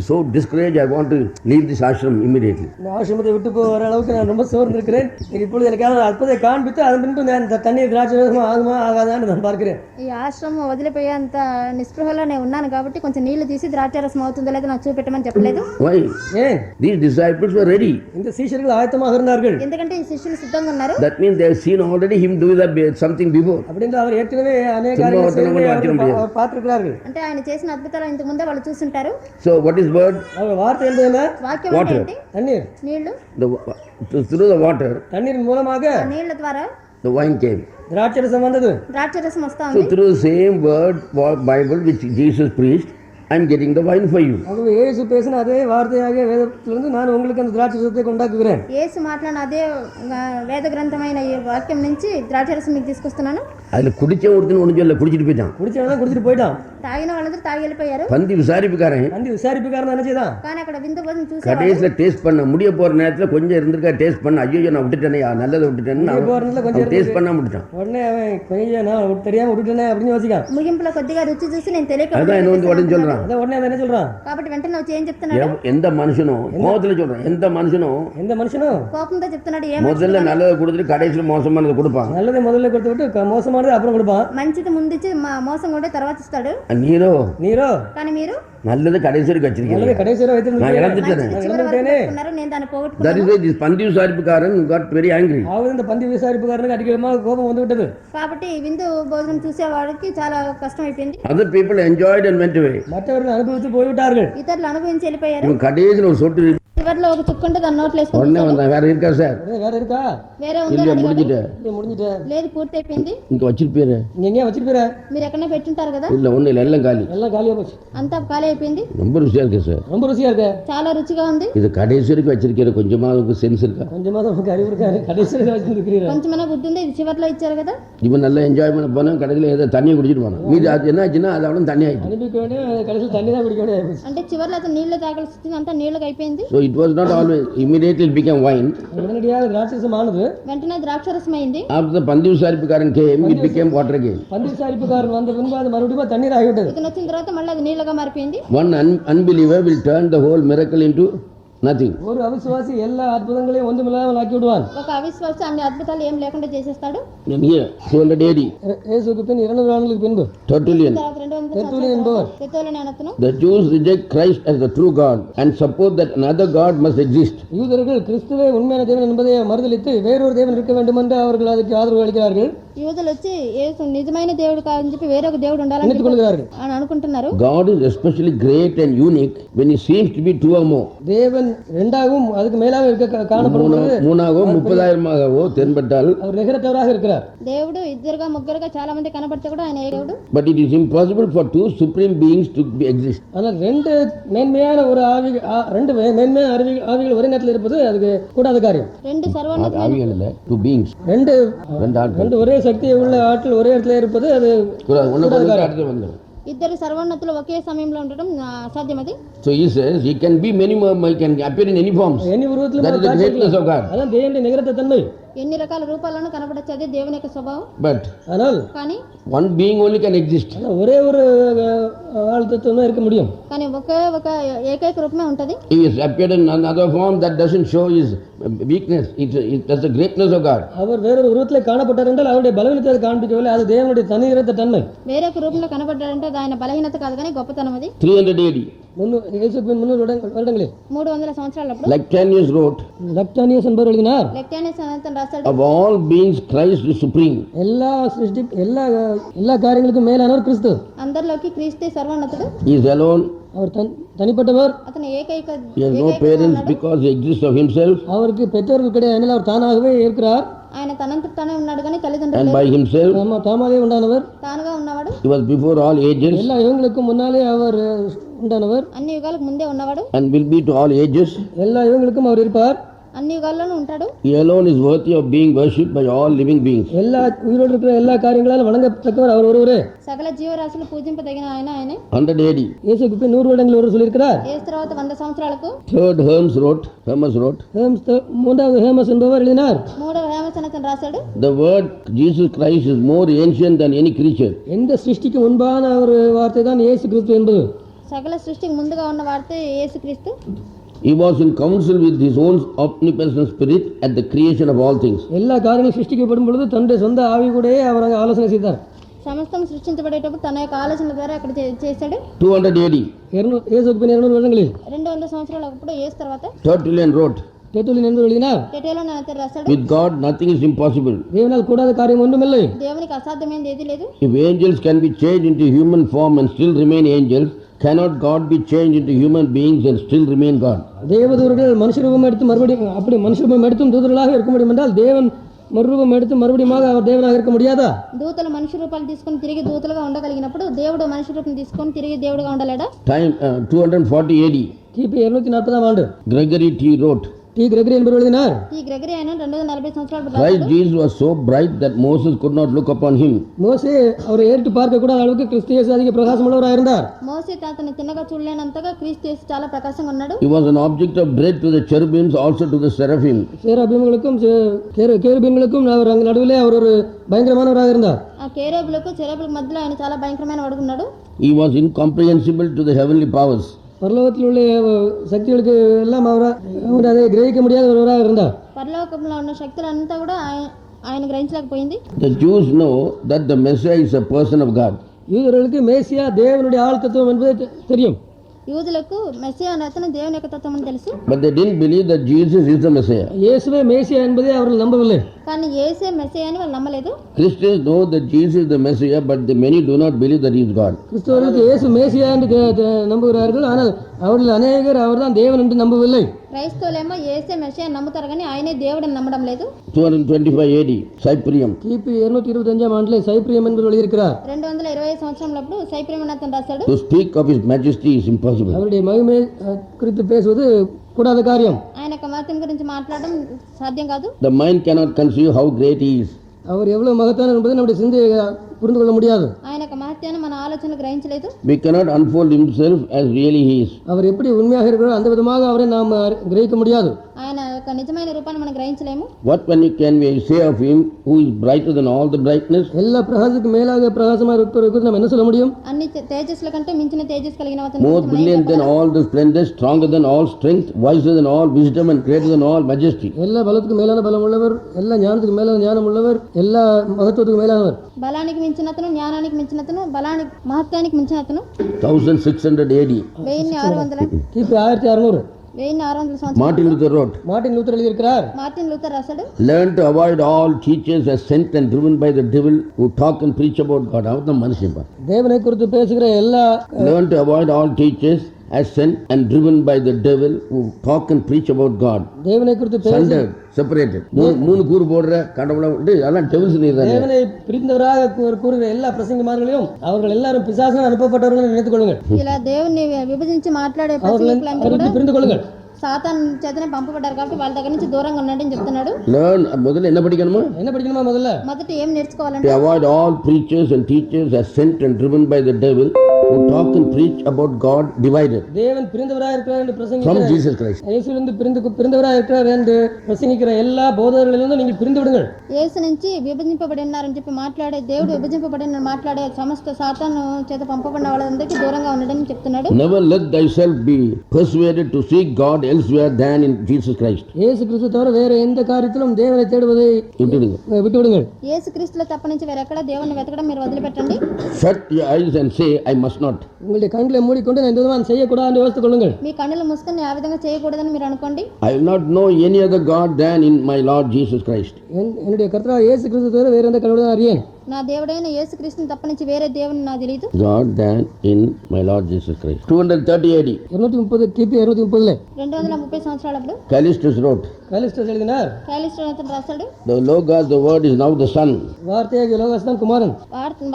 so discouraged. I want to leave this ashram immediately. இந்த ஆசிரமத்தை விட்டு போகிற அளவுக்கு நான் ரொம்ப சோர்ந்து இருக்கிறேன். இப்பொழுது எனக்கு அற்புதத்தை காண்பித்து அதன் பின்பு நான் இந்த தண்ணீர் திராட்சரசம் ஆகுமா ஆகாதான்னு நான் பார்க்கிறேன். ఈ ఆశ్రమం వదిలిపోయేంత నిస్పృహలో నేను ఉన్నాను కాబట్టి కొంచెం నీళ్లు తీసి ద్రాక్షరసం అవుతుందో లేదో నాకు చూపెట్టమని చెప్పలేదు. Why? ஏன்? These disciples were ready. இந்த சீஷர்கள் ஆயத்தமாக இருந்தார்கள். ఎందుకంటే ఈ శిష్యులు సిద్ధంగా ఉన్నారు. That means they have seen already him do that something before. அப்படின்ற அவர் ஏற்கனவே அநேக காரியங்களை பார்த்திருக்கிறார்கள். అంటే ఆయన చేసిన అద్భుతాలు ఇంతకు ముందే వాళ్ళు చూసుంటారు. So what is word? அவர் வார்த்தை என்பது వాక్యం అంటే ఏంటి? தண்ணீர். నీళ్లు. Through the water, தண்ணீரின் மூலமாக నీళ్ల ద్వారా the wine came. திராட்சரசம் வந்தது. ద్రాక్షరసం వస్తా So ఉంది. through the same word Bible which Jesus preached, I am getting the wine for you. ஆகவே இயேசு பேசின அதே வார்த்தையாக வேதத்திலிருந்து நான் உங்களுக்கு அந்த திராட்சரசத்தை கொண்டாக்குகிறேன். యేసు మాట్లాడిన అదే వేద గ్రంథమైన ఈ వాక్యం నుంచి ద్రాక్షరసం మీకు తీసుకొస్తున్నాను. அதுல குடிச்ச ஒருத்தன் ஒண்ணு சொல்ல குடிச்சிட்டு போயிட்டான். குடிச்சவன் குடிச்சிட்டு போயிட்டான். తాగిన వాళ్ళందరూ తాగి వెళ్ళిపోయారు. பந்தி விசாரிப்புக்காரன் அந்த விசாரிப்புக்காரன் என்ன செய்தான்? కానీ అక్కడ విందు భోజనం చూసి கடைசியில் டேஸ்ட் பண்ண முடிய போற நேரத்தில் கொஞ்சம் இருந்திருக்கா டேஸ்ட் பண்ண ஐயோ நான் விட்டுட்டேனே நல்லதை விட்டுட்டேன்னு டேஸ்ட் பண்ண விட்டுட்டான். உடனே அவன் கொஞ்சம் நான் தெரியாம விட்டுட்டேனே அப்படின்னு யோசிக்கான். ముగింపులో కొద్దిగా రుచి చూసి నేను తెలియక அதான் என்ன வந்து உடனே சொல்றான். அதான் உடனே என்ன சொல்றான்? కాబట్టి వెంటనే వచ్చి ఏం చెప్తున్నాడు? எந்த மனுஷனும் கோபத்துல சொல்றான். எந்த மனுஷனும் కోపంతో చెప్తున్నాడు. ఏం முதல்ல நல்லதை கொடுத்துட்டு கடைசியில் மோசமானதை கொடுப்பான். நல்லதை முதல்ல கொடுத்து விட்டு மோசமானதை அப்புறம் கொடுப்பான். మంచిది ముందు ఇచ్చి మోసం కూడా తర్వాత ఇస్తాడు. நீரோ நீரோ కానీ మీరు நல்லது கடைசி வரைக்கும் வச்சிருக்கேன். நல்லது கடைசி வரை வைத்திருந்தேன். நான் இழந்துட்டேன். చివరి వరకు పెట్టుకున్నారు, నేను దాన్ని That పోగొట్టుకున్నాను. is why this பந்தி விசாரிப்புக்காரன் got very angry. அதாவது இந்த பந்தி விசாரிப்புக்காரனுக்கு அதிகமாக கோபம் வந்து விட்டது. కాబట్టి విందు భోజనం చూసేవాడికి చాలా కష్టం అయిపోయింది. Other people enjoyed and went away. மற்றவர்கள் அனுபவித்து போய்விட்டார்கள். ఇతరులు అనుభవించి వెళ్ళిపోయారు. இவன் கடைசியில் ஒரு சொட்டு చివరిలో ఒక చుక్కుంటే దాన్ని నోట్లో వేసుకుని உடனே வந்தான். வேற இருக்கா சார்? வேற இருக்கா? వేరే ఉందా இல்லையா, అని అడిగాడు. முடிஞ்சிட்டு முடிஞ்சிட்டு లేదు పూర్తి అయిపోయింది. இங்க வச்சிருப்பீரு. நீங்க எங்கேயா வச்சிருப்பீர? మీరు ఎక్కడైనా పెట్టుంటారు కదా. இல்ல ஒண்ணு இல்ல, எல்லாம் காலி. எல்லாம் காலியா போச்சு. అంతా ఖాళీ అయిపోయింది. ரொம்ப ருசியா இருக்கு சார். ரொம்ப ருசியா இருக்கு. చాలా రుచిగా ఉంది. இது கடைசி வரைக்கும் வச்சிருக்கிற கொஞ்சமா உங்களுக்கு சென்ஸ் இருக்கா? கொஞ்சமா தான் உங்களுக்கு அறிவு இருக்காரு. கடைசி வரை வச்சிருக்கிறீங்க. కొంచెమైనా బుద్ధి ఉంది. ఇది చివర్లో ఇచ్చారు కదా. இவன் நல்லா என்ஜாய் பண்ண போனா கடைசியில் ஏதோ தண்ணியை குடிச்சிட்டு போனான். மீது அது என்ன ஆச்சுன்னா அது அவ்வளோ தண்ணி ஆயிடுச்சு. அனுப்பிக்க வேண்டிய கடைசியில் தண்ணி தான் குடிக்க வேண்டிய. అంటే చివర్లో అతను నీళ్లు తాగాల్సి వచ్చింది, అంతా నీళ్ళకి అయిపోయింది. So it was not always immediately it became wine. உடனடியாக திராட்சரசமானது. వెంటనే ద్రాక్షరసం అయింది. After the பந்தி விசாரிப்புக்காரன் came, it became water again. பந்தி விசாரிப்புக்காரன் வந்த பின்பு அது மறுபடியும் தண்ணீர் ஆகிவிட்டது. ఇతను వచ్చిన తర్వాత మళ్ళీ అది నీళ్ళగా మారిపోయింది. One unbeliever will turn the whole miracle into nothing. ஒரு அவிசுவாசி எல்லா அற்புதங்களையும் ஒன்றுமில்லாமல் ஆக்கி விடுவான். ఒక అవిశ్వాసి అన్ని అద్భుతాలు ఏం లేకుండా చేసేస్తాడు. And here 200 AD, இயேசுவுக்கு பின் 200 ஆண்டுகளுக்கு பின்பு Tertullian, తర్వాత 200 தெர்த்துலியன் என்பவர் తెతోలని అతను the Jews reject Christ as the true God and suppose that another God must exist. யூதர்கள் கிறிஸ்துவே உண்மையான தேவன் என்பதை மறுதலித்து வேறொரு தேவன் இருக்க வேண்டும் என்று அவர்கள் அதுக்கு ஆதரவு அளிக்கிறார்கள். యూదులు వచ్చి యేసు నిజమైన దేవుడు కాదని చెప్పి వేరొక దేవుడు ఉండాలని நினைத்துக் கொள்கிறார்கள். అని అనుకుంటున్నారు. God is especially great and unique when he seems to be two or more. தேவன் இரண்டாகவும் அதுக்கு மேலாக இருக்க காணப்படும் பொழுது மூணாகவோ 30,000ஆகவோ தென்பட்டால் அவர் நிகரற்றவராக இருக்கிறார். దేవుడు ఇద్దరుగా ముగ్గురుగా చాలా మంది కనబడితే కూడా ఆయన ఏ దేవుడు. but it is impossible for two supreme beings to exist. ஆனால் ரெண்டு மேன்மையான ஒரு ரெண்டு மேன்மையான ஆவிகள் ஒரே நேரத்தில் இருப்பது அதுக்கு கூடாத காரியம். రెండు సర్వోన్నతమైన ஆவிகள் இல்ல, two beings, ரெண்டு ஆட்கள் ஒரே சக்தி உள்ள ஆட்கள் ஒரே இடத்துல இருப்பது அது கூடாது. ஒண்ணு அடுத்து வந்து ఇద్దరు సర్వోన్నతులు ఒకే సమయంలో ఉండడం అసాధ్యం. అది so he says he can be many more, he can appear in any forms. ఎన్ని ఉరువత్తులు that is the greatness of God. அதான் தேவனுடைய நிகரற்ற தன்மை. ఎన్ని రకాల రూపాలను కనబడచ్చు, అదే దేవుని యొక్క స్వభావం. but ஆனால் కానీ one being only can exist. ஒரே ஒரு ஆழ்த்தத்துவம் இருக்க முடியும். కానీ ఒకే ఒక ఏకైక రూపమే ఉంటది. He is appeared in another form that doesn't show his weakness. That's the greatness of God. அவர் வேறொரு உருவத்திலே காணப்பட்டார் என்றால் அவருடைய பலவீனத்தை காண்பிக்கவில்லை, அது தேவனுடைய தனியிறத்த தன்மை. వేరొక రూపంలో కనబడ్డాడంటే అది ఆయన బలహీనత కాదు కానీ గొప్పతనం. అది 300 AD, இயேசுக்கு 300 வருடங்களில் 300 సంవత్సరాలప్పుడు Lactantius wrote, லக்டானியஸ் என்பவர் எழுதினார், లెక్టానియస్ అతను రాశాడు, of all beings Christ is supreme. எல்லா காரியங்களுக்கும் மேலானவர் கிறிஸ்து. అందరిలోకి క్రీస్తే సర్వోన్నతుడు. He is alone. அவர் தனிப்பட்டவர். అతను ఏకైక He has no parents because he exists of himself. அவருக்கு பெற்றோர்கள் கிடையாது, அவர் தானாகவே இருக்கிறார். ఆయన తనంతట తానే ఉన్నాడు కానీ తల్లిదండ్రులు and by himself. தாமாவே உண்டானவர். తానుగా ఉన్నవాడు. He was before all ages. எல்லா யுகங்களுக்கும் முன்னாலே அவர் உண்டானவர். అన్ని యుగాలకు ముందే ఉన్నవాడు. and will be to all ages. எல்லா யுகங்களுக்கும் அவர் இருப்பார். అన్ని యుగాల్లోనూ ఉంటాడు. He alone is worthy of being worshipped by all living beings. எல்லா உயிரோடு இருக்கிற எல்லா காரியங்களாலும் வணங்கத்தக்கவர் அவர் ஒருவரே. సకల జీవరాశులు పూజింపదగిన ఆయనే. 100 AD. இயேசுக்கு 100 வருடங்கள் ஒரு சொல்லியிருக்கிறார். యేసు తర్వాత 100 సంవత్సరాలకు Third Hermes wrote, மூன்றாவது ஹேமஸ் என்பவர் எழுதினார். మూడవ హేమస్ అని అతను రాశాడు. the word Jesus Christ is more ancient than any creature. எந்த சிருஷ்டிக்கு முன்பான ஒரு வார்த்தை தான் இயேசு கிறிஸ்து என்பது. సకల సృష్టికి ముందుగా ఉన్న వార్త యేసుక్రీస్తు. He was in council with his own omnipresent spirit at the creation of all things. எல்லா காரியங்களும் சிருஷ்டிக்கப்படும் பொழுது தன்னுடைய சொந்த ஆவி கூடயே அவர் அங்கே ஆலோசனை செய்தார். సమస్తం సృష్టించబడేటప్పుడు తన యొక్క ఆలోచన ద్వారా అక్కడ చేశాడు. 200 AD. యేసుకు 200 வருடங்களில் 200 సంవత్సరాలప్పుడు యేసు తర్వాత Tertullian wrote, தெர்த்துலியன் என்பவர் எழுதினார், టెటేలోని అతను రాశాడు, with God nothing is impossible. தேவனால் கூடாத காரியம் ஒன்றுமில்லை. దేవునికి అసాధ్యమైనది ఏదీ లేదు. If angels can be changed into human form and still remain angels, cannot God be changed into human beings and still remain God? தேவதூதர்கள் மனுஷரூபம் எடுத்து மறுபடியும் அப்படி மனுஷரூபம் எடுத்தும் தூதர்களாக இருக்க முடியும் என்றால் தேவன் மறுரூபம் எடுத்து மறுபடியும் அவர் தேவனாக இருக்க முடியாதா? దూతలు మనిషి రూపాలు తీసుకొని తిరిగి దూతలుగా ఉండగలిగినప్పుడు దేవుడు మనిషి రూపం తీసుకొని తిరిగి దేవుడుగా ఉండలేడా? Time 240 AD. கிபி 240 ஆண்டு Gregory T. wrote, T Gregory என்பவர் எழுதினார், ఈ గ్రెగరీ ఆయన 240 సంవత్సరాలు Christ Jesus was so bright that Moses could not look upon him. மோசே அவரை ஏற்று பார்க்க கூட அளவுக்கு கிறிஸ்து இயேசு அதிக பிரகாசமுள்ளவராக இருந்தார். మోసే అతను తిన్నగా చూడలేనంతగా క్రీస్తు యేసు చాలా ప్రకాశంగా ఉన్నాడు. He was an object of dread to the cherubims, also to the seraphim. சேராபீம்களுக்கும் கேருபீம்களுக்கும் அவர் அங்கு நடுவிலே அவர் ஒரு பயங்கரமானவராக இருந்தார். ఆ కేరూబులకు చెరబులకు మధ్యలో ఆయన చాలా భయంకరమైన వాడుకున్నాడు. He was incomprehensible to the heavenly powers. பரலோகத்தில் உள்ள சக்திகளுக்கு எல்லாம் அவர் அதை கிரகிக்க முடியாத ஒருவராக இருந்தார். పరలోకంలో ఉన్న శక్తులంతా కూడా ఆయన గ్రహించలేకపోయింది. The Jews know that the Messiah is a person of God. யூதர்களுக்கு மேசியா தேவனுடைய ஆள் தத்துவம் என்பது தெரியும். యూదులకు మెస్సియా అనే అతను దేవుని యొక్క తత్వం అని తెలుసు. But they didn't believe that Jesus is the Messiah. இயேசுவே மேசியா என்பதை அவர்கள் நம்பவில்லை. కానీ యేసే మెస్సియా అని వాళ్ళు నమ్మలేదు. Christians know that Jesus is the Messiah, but many do not believe that he is God. கிறிஸ்தவர்களுக்கு இயேசு மேசியா என்று நம்புகிறார்கள். ஆனால் அவர்கள் அநேகர் அவர்தான் தேவன் என்று நம்பவில்லை. క్రైస్తవులేమో యేసే మెస్సియా నమ్ముతారు కానీ ఆయనే దేవుడని నమ్మడం లేదు. 225 AD, Cyprian. கிபி 225ஆம் ஆண்டிலே சைப்ரியம் என்பவர் எழுதியிருக்கிறார். 220 సంవత్సరంలో సైప్రియం అని అతను రాశాడు. To speak of his majesty is impossible. அவருடைய மகிமை குறித்து பேசுவது கூடாத காரியம். ఆయన యొక్క మహత్యం గురించి మాట్లాడడం సాధ్యం కాదు. The mind cannot conceive how great he is. அவர் எவ்வளவு மகத்தான என்பதை நம்முடைய சிந்தையை புரிந்து கொள்ள முடியாது. ఆయన యొక్క మహత్యాన్ని మన ఆలోచనలు గ్రహించలేదు. We cannot unfold himself as really he is. அவர் எப்படி உண்மையாக இருக்கிறாரோ அந்த விதமாக அவரை நாம் கிரகிக்க முடியாது. ఆయన యొక్క నిజమైన రూపాన్ని మనం గ్రహించలేము. What can we say of him who is brighter than all the brightness? எல்லா பிரகாசத்துக்கு மேலாக பிரகாசமாக இருப்பவருக்கு நாம் என்ன சொல்ல முடியும்? అన్ని తేజస్సుల కంటే మించిన తేజస్సు కలిగిన అతను, More brilliant than all the splendor, stronger than all strength, wiser than all wisdom and greater than all majesty. எல்லா பலத்துக்கு மேலான பலம் உள்ளவர், எல்லா ஞானத்துக்கு மேலான ஞானம் உள்ளவர், எல்லா மகத்துவத்துக்கு மேலானவர். బలానికి మించిన అతను, జ్ఞానానికి మించిన అతను, బలానికి మహత్యానికి మించిన అతను. 1600 AD. 1600 கிபி 1600 సంవత్సరం. Martin Luther wrote. Martin Luther எழுதியிருக்கிறார். మార్టిన్ లూథర్ రాశాడు, Learn to avoid all teachers as sent and driven by the devil who talk and preach about God. அவர்தான் மனுஷன். தேவனை குறித்து பேசுகிற எல்லா Learn to avoid all teachers as sent and driven by the devil who talk and preach about God. தேவனை குறித்து பேச Sundered, separated. மூணு கூறு போடுற கடவுளை விட்டு அதெல்லாம் டெவில்ஸ் நீதான். தேவனை பிரிந்தவராக கூறுகிற எல்லா பிரசங்கமார்களும் அவர்கள் எல்லாரும் பிசாசுகள் அனுப்பப்பட்டவர்கள் நினைத்துக் கொள்ளுங்கள். ఇలా దేవుణ్ణి విభజించి మాట్లాడే ప్రసంగికులందరూ కూడా புரிந்து கொள்ளுங்கள். సాతాను చేతనే పంపబడ్డారు కాబట్టి వాళ్ళ దగ్గర నుంచి దూరంగా ఉండండి అని చెప్తున్నాడు. Learn, முதல்ல என்ன படிக்கணுமா? என்ன படிக்கணுமா? முதல்ல మొదట ఏం నేర్చుకోవాలంటే, To avoid all preachers and teachers as sent and driven by the devil who talk and preach about God divided தேவன் பிரிந்தவராக இருக்கிறார் என்று from பிரசங்கிக்கிற Jesus Christ. இயேசுவிலிருந்து பிரிந்தவராக இருக்கிறார் என்று பிரசங்கிக்கிற எல்லா போதகர்களிலிருந்து நீங்கள் பிரிந்து விடுங்கள். యేసు నుంచి విభజింపబడి ఉన్నారని చెప్పి మాట్లాడే, దేవుడు విభజింపబడిన మాట్లాడే సమస్త సాతాను చేత పంపబడిన వాళ్ళందరికీ దూరంగా ఉండడం చెప్తున్నాడు. Never let thyself be persuaded to seek God elsewhere than in Jesus Christ. இயேசு கிறிஸ்து தவிர வேற எந்த காரியத்திலும் தேவனை தேடுவதை விட்டுவிடுங்கள். యేసు క్రీస్తులో తప్ప నుంచి వేరెక్కడ దేవుని వెతకడం మీరు వదిలిపెట్టండి. Shut your eyes and say, I must not. உங்களுடைய கண்களை மூடிக்கொண்டு நான் இந்த விதமாக செய்யக்கூடாது என்று யோசித்துக் கொள்ளுங்கள். మీ కన్నులు మూసుకొని ఆ విధంగా చేయకూడదని మీరు అనుకోండి. I will not know any other God than in my Lord Jesus Christ. என்னுடைய கர்த்தராகிய இயேசு கிறிஸ்து தவிர வேற எந்த கடவுளையும் அறியேன். నా దేవుడైన యేసు క్రీస్తుని తప్ప నుంచి వేరే దేవుని నాకు తెలియదు. God than in my Lord Jesus Christ. 230 AD. 230 கிபி 230 230 సంవత్సరాలప్పుడు Callistus wrote. காலிஸ்டஸ் எழுதினார். క్యాలిస్టర్ అతను రాశాడు, The Logos, the word is now the Son. வார்த்தையாகிய லோகஸ் தான் குமாரன்.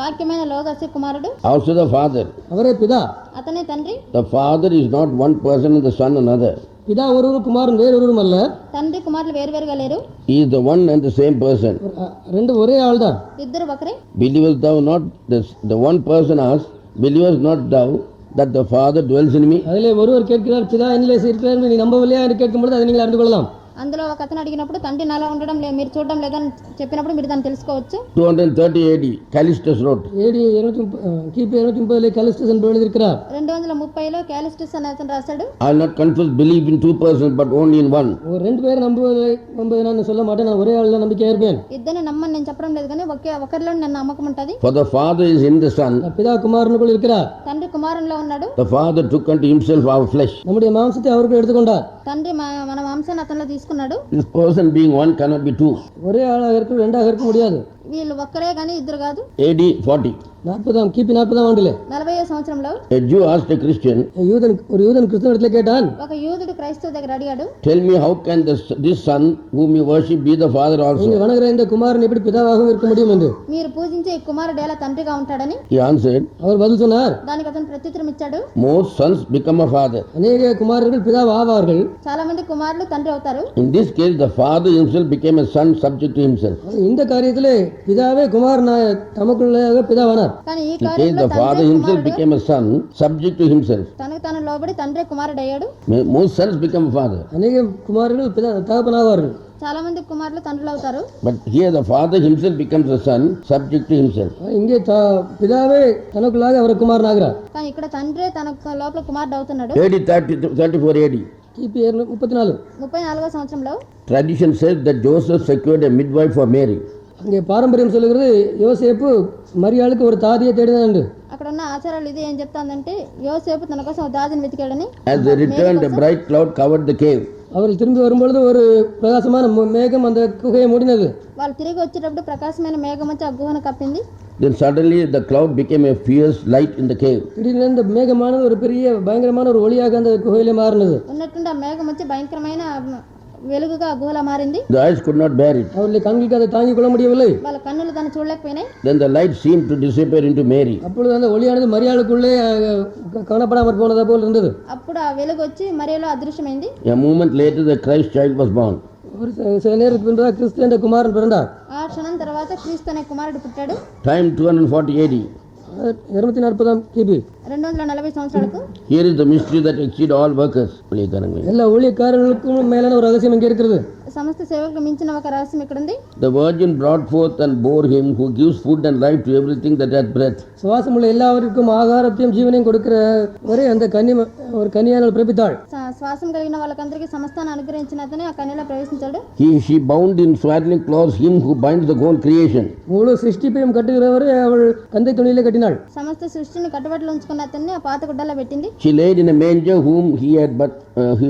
వాక్యమైన లోగస్ కుమారుడు, Also the Father. அவரே பிதா. అతనే తండ్రి. The Father is not one person and the Son another. பிதா ஒருவரும் குமாரன் வேறொருவரும் அல்ல. తండ్రి కుమారులు వేరువేరుగా లేరు, He is the one and the same person. ரெண்டு ஒரே ஆள் தான். ఇద్దరు ఒకరే. Believest thou not the one person asks, believest not thou that the Father dwells in me? அதிலே ஒருவர் கேட்கிறார், பிதா என்னிலே இருக்கிறார் என்று நீ நம்பவில்லையா என்று கேட்கும்போது அதை நீங்கள் அறிந்து கொள்ளலாம். అందులో ఒక అతను అడిగినప్పుడు తండ్రి నాలో ఉండడం మీరు చూడడం లేదని చెప్పినప్పుడు మీరు దాన్ని తెలుసుకోవచ్చు. 230 AD. Callistus wrote. கிபி 230 காலிஸ்டஸ் என்று எழுதியிருக்கிறார். 230లో క్యాలిస్టస్ అనే అతను రాశాడు, I will not confess belief in two persons but only in one. ரெண்டு பேர் நம்புவதை நான் சொல்ல மாட்டேன், நான் ஒரே ஆள்ல நம்பிக்கையா இருப்பேன். ఇద్దరిని నమ్మని నేను చెప్పడం లేదు కానీ ఒకరిలో నేను నమ్మకం ఉంటుంది. For the Father is in the Son. பிதா குமாரனுக்குள் இருக்கிறார். తండ్రి కుమారునిలో ఉన్నాడు. The Father took unto himself our flesh. நம்முடைய மாம்சத்தை அவருக்கு எடுத்துக்கொண்டார். తండ్రి మన మాంసాన్ని అతనిలో తీసుకున్నాడు. This person being one cannot be two. ஒரே ஆளாக இருக்க ரெண்டாக இருக்க முடியாது. వీళ్ళు ఒక్కరే కానీ ఇద్దరు కాదు. AD 40. 40 கிபி 40 ஆண்டிலே 40వ సంవత్సరంలో A Jew asked a Christian, ஒரு யூதன் கிறிஸ்தவனிடத்திலே கேட்டான், ఒక యూదుడు క్రైస్తవ దగ్గర అడిగాడు, tell me how can this son whom you worship be the father நீங்க also? வணங்குற இந்த குமாரன் எப்படி பிதாவாகவும் இருக்க முடியும் என்று. మీరు పూజించే ఈ కుమారుడు ఎలా తండ్రిగా ఉంటాడని. He answered, அவர் பதில் சொன்னார், దానికి అతను ప్రత్యుత్తరం ఇచ్చాడు, most sons become a father. அநேக குமாரர்கள் பிதாவா ஆவார்கள். చాలా మంది కుమారులు తండ్రి అవుతారు. In this case, the father himself became a son subject to himself. இந்த காரியத்திலே பிதாவே குமாரனாக தமக்குள்ளாக பிதாவானார். కానీ ఈ In case కార్యంలో the father himself became a son subject to himself. తనకు తాను లోబడి తండ్రి కుమారుడు అయ్యాడు. Most sons become a father. அநேக குமாரர்கள் தகப்பனாவார்கள். చాలా మంది కుమారులు తండ్రులు అవుతారు. But here the father himself becomes a son subject to himself. இங்கே பிதாவே தனக்குள்ளாக அவர் குமாரனாகிறார். కానీ ఇక్కడ తండ్రి తన లోపల కుమారుడు అవుతున్నాడు. AD 34 AD. கிபி 34 34వ సంవత్సరంలో Tradition says that Joseph secured a midwife for Mary. அங்கே பாரம்பரியம் சொல்லுகிறது யோசேப்பு மரியாளுக்கு ஒரு தாதியை தேடினான். అక్కడ ఉన్న ఆచారాలు ఇది ఏం చెప్తాందంటే యోసేపు తన కోసం ఒక దాదిని వెతికాడని. As they returned, a bright cloud covered the cave. அவர்கள் திரும்பி வரும்பொழுது ஒரு பிரகாசமான மேகம் அந்த குகையை மூடினது. వాళ్ళు తిరిగి వచ్చేటప్పుడు ప్రకాశమైన మేఘం వచ్చి ఆ గుహను కప్పింది. Then suddenly the cloud became a fierce light in the cave. திடீரென அந்த மேகமானது ஒரு பெரிய பயங்கரமான ஒரு ஒளியாக அந்த குகையிலே மாறினது. ఉన్నట్టుండి ఆ మేఘం వచ్చి భయంకరమైన వెలుగుగా ఆ గుహలో మారింది. The eyes could not bear it. அவருடைய கண்களுக்கு அதை தாங்கிக் கொள்ள முடியவில்லை. వాళ్ళ కన్నులు దాన్ని చూడలేకపోయినాయి. Then the light seemed to disappear into Mary. அப்பொழுது அந்த ஒளியானது மரியாளுக்குள்ளே காணப்படாமல் போனது போல் இருந்தது. అప్పుడు ఆ వెలుగు వచ్చి మరియలో అదృశ్యమైంది. A moment later the Christ child was born. ஒரு சில நேரத்துக்கு பின்பு கிறிஸ்து என்ற குமாரன் பிறந்தார். ఆ క్షణం తర్వాత క్రీస్తు అనే కుమారుడు పుట్టాడు. Time 240 AD. 240 கிபி. 240 సంవత్సరాలకు. Here is the mystery that exceeds all workers. எல்லா ஊழியக்காரர்களுக்கும் மேலான ஒரு ரகசியம் இங்கே இருக்கிறது. సమస్త సేవకులకు మించిన ఒక రహస్యం ఇక్కడ ఉంది. The virgin brought forth and bore him who gives food and life to everything that hath breath. சுவாசமுள்ள எல்லாவருக்கும் ஆகாரத்தையும் ஜீவனையும் கொடுக்கிறவரே அந்த ஒரு கன்னியானவள் பிரபித்தாள். శ్వాసం కలిగిన వాళ్ళకందరికీ సమస్తాన్ని అనుగ్రహించిన అతనే ఆ కన్యలో ప్రవేశించాడు. She bound in swaddling clothes him who binds the whole creation. முழு சிருஷ்டிப்பையும் கட்டுகிறவரே அவள் கந்தை துணியிலே கட்டினாள். సమస్త సృష్టిని కట్టుబడిలో ఉంచుకున్న అతన్ని ఆ పాత గుడ్డలో పెట్టింది. She laid in a manger whom he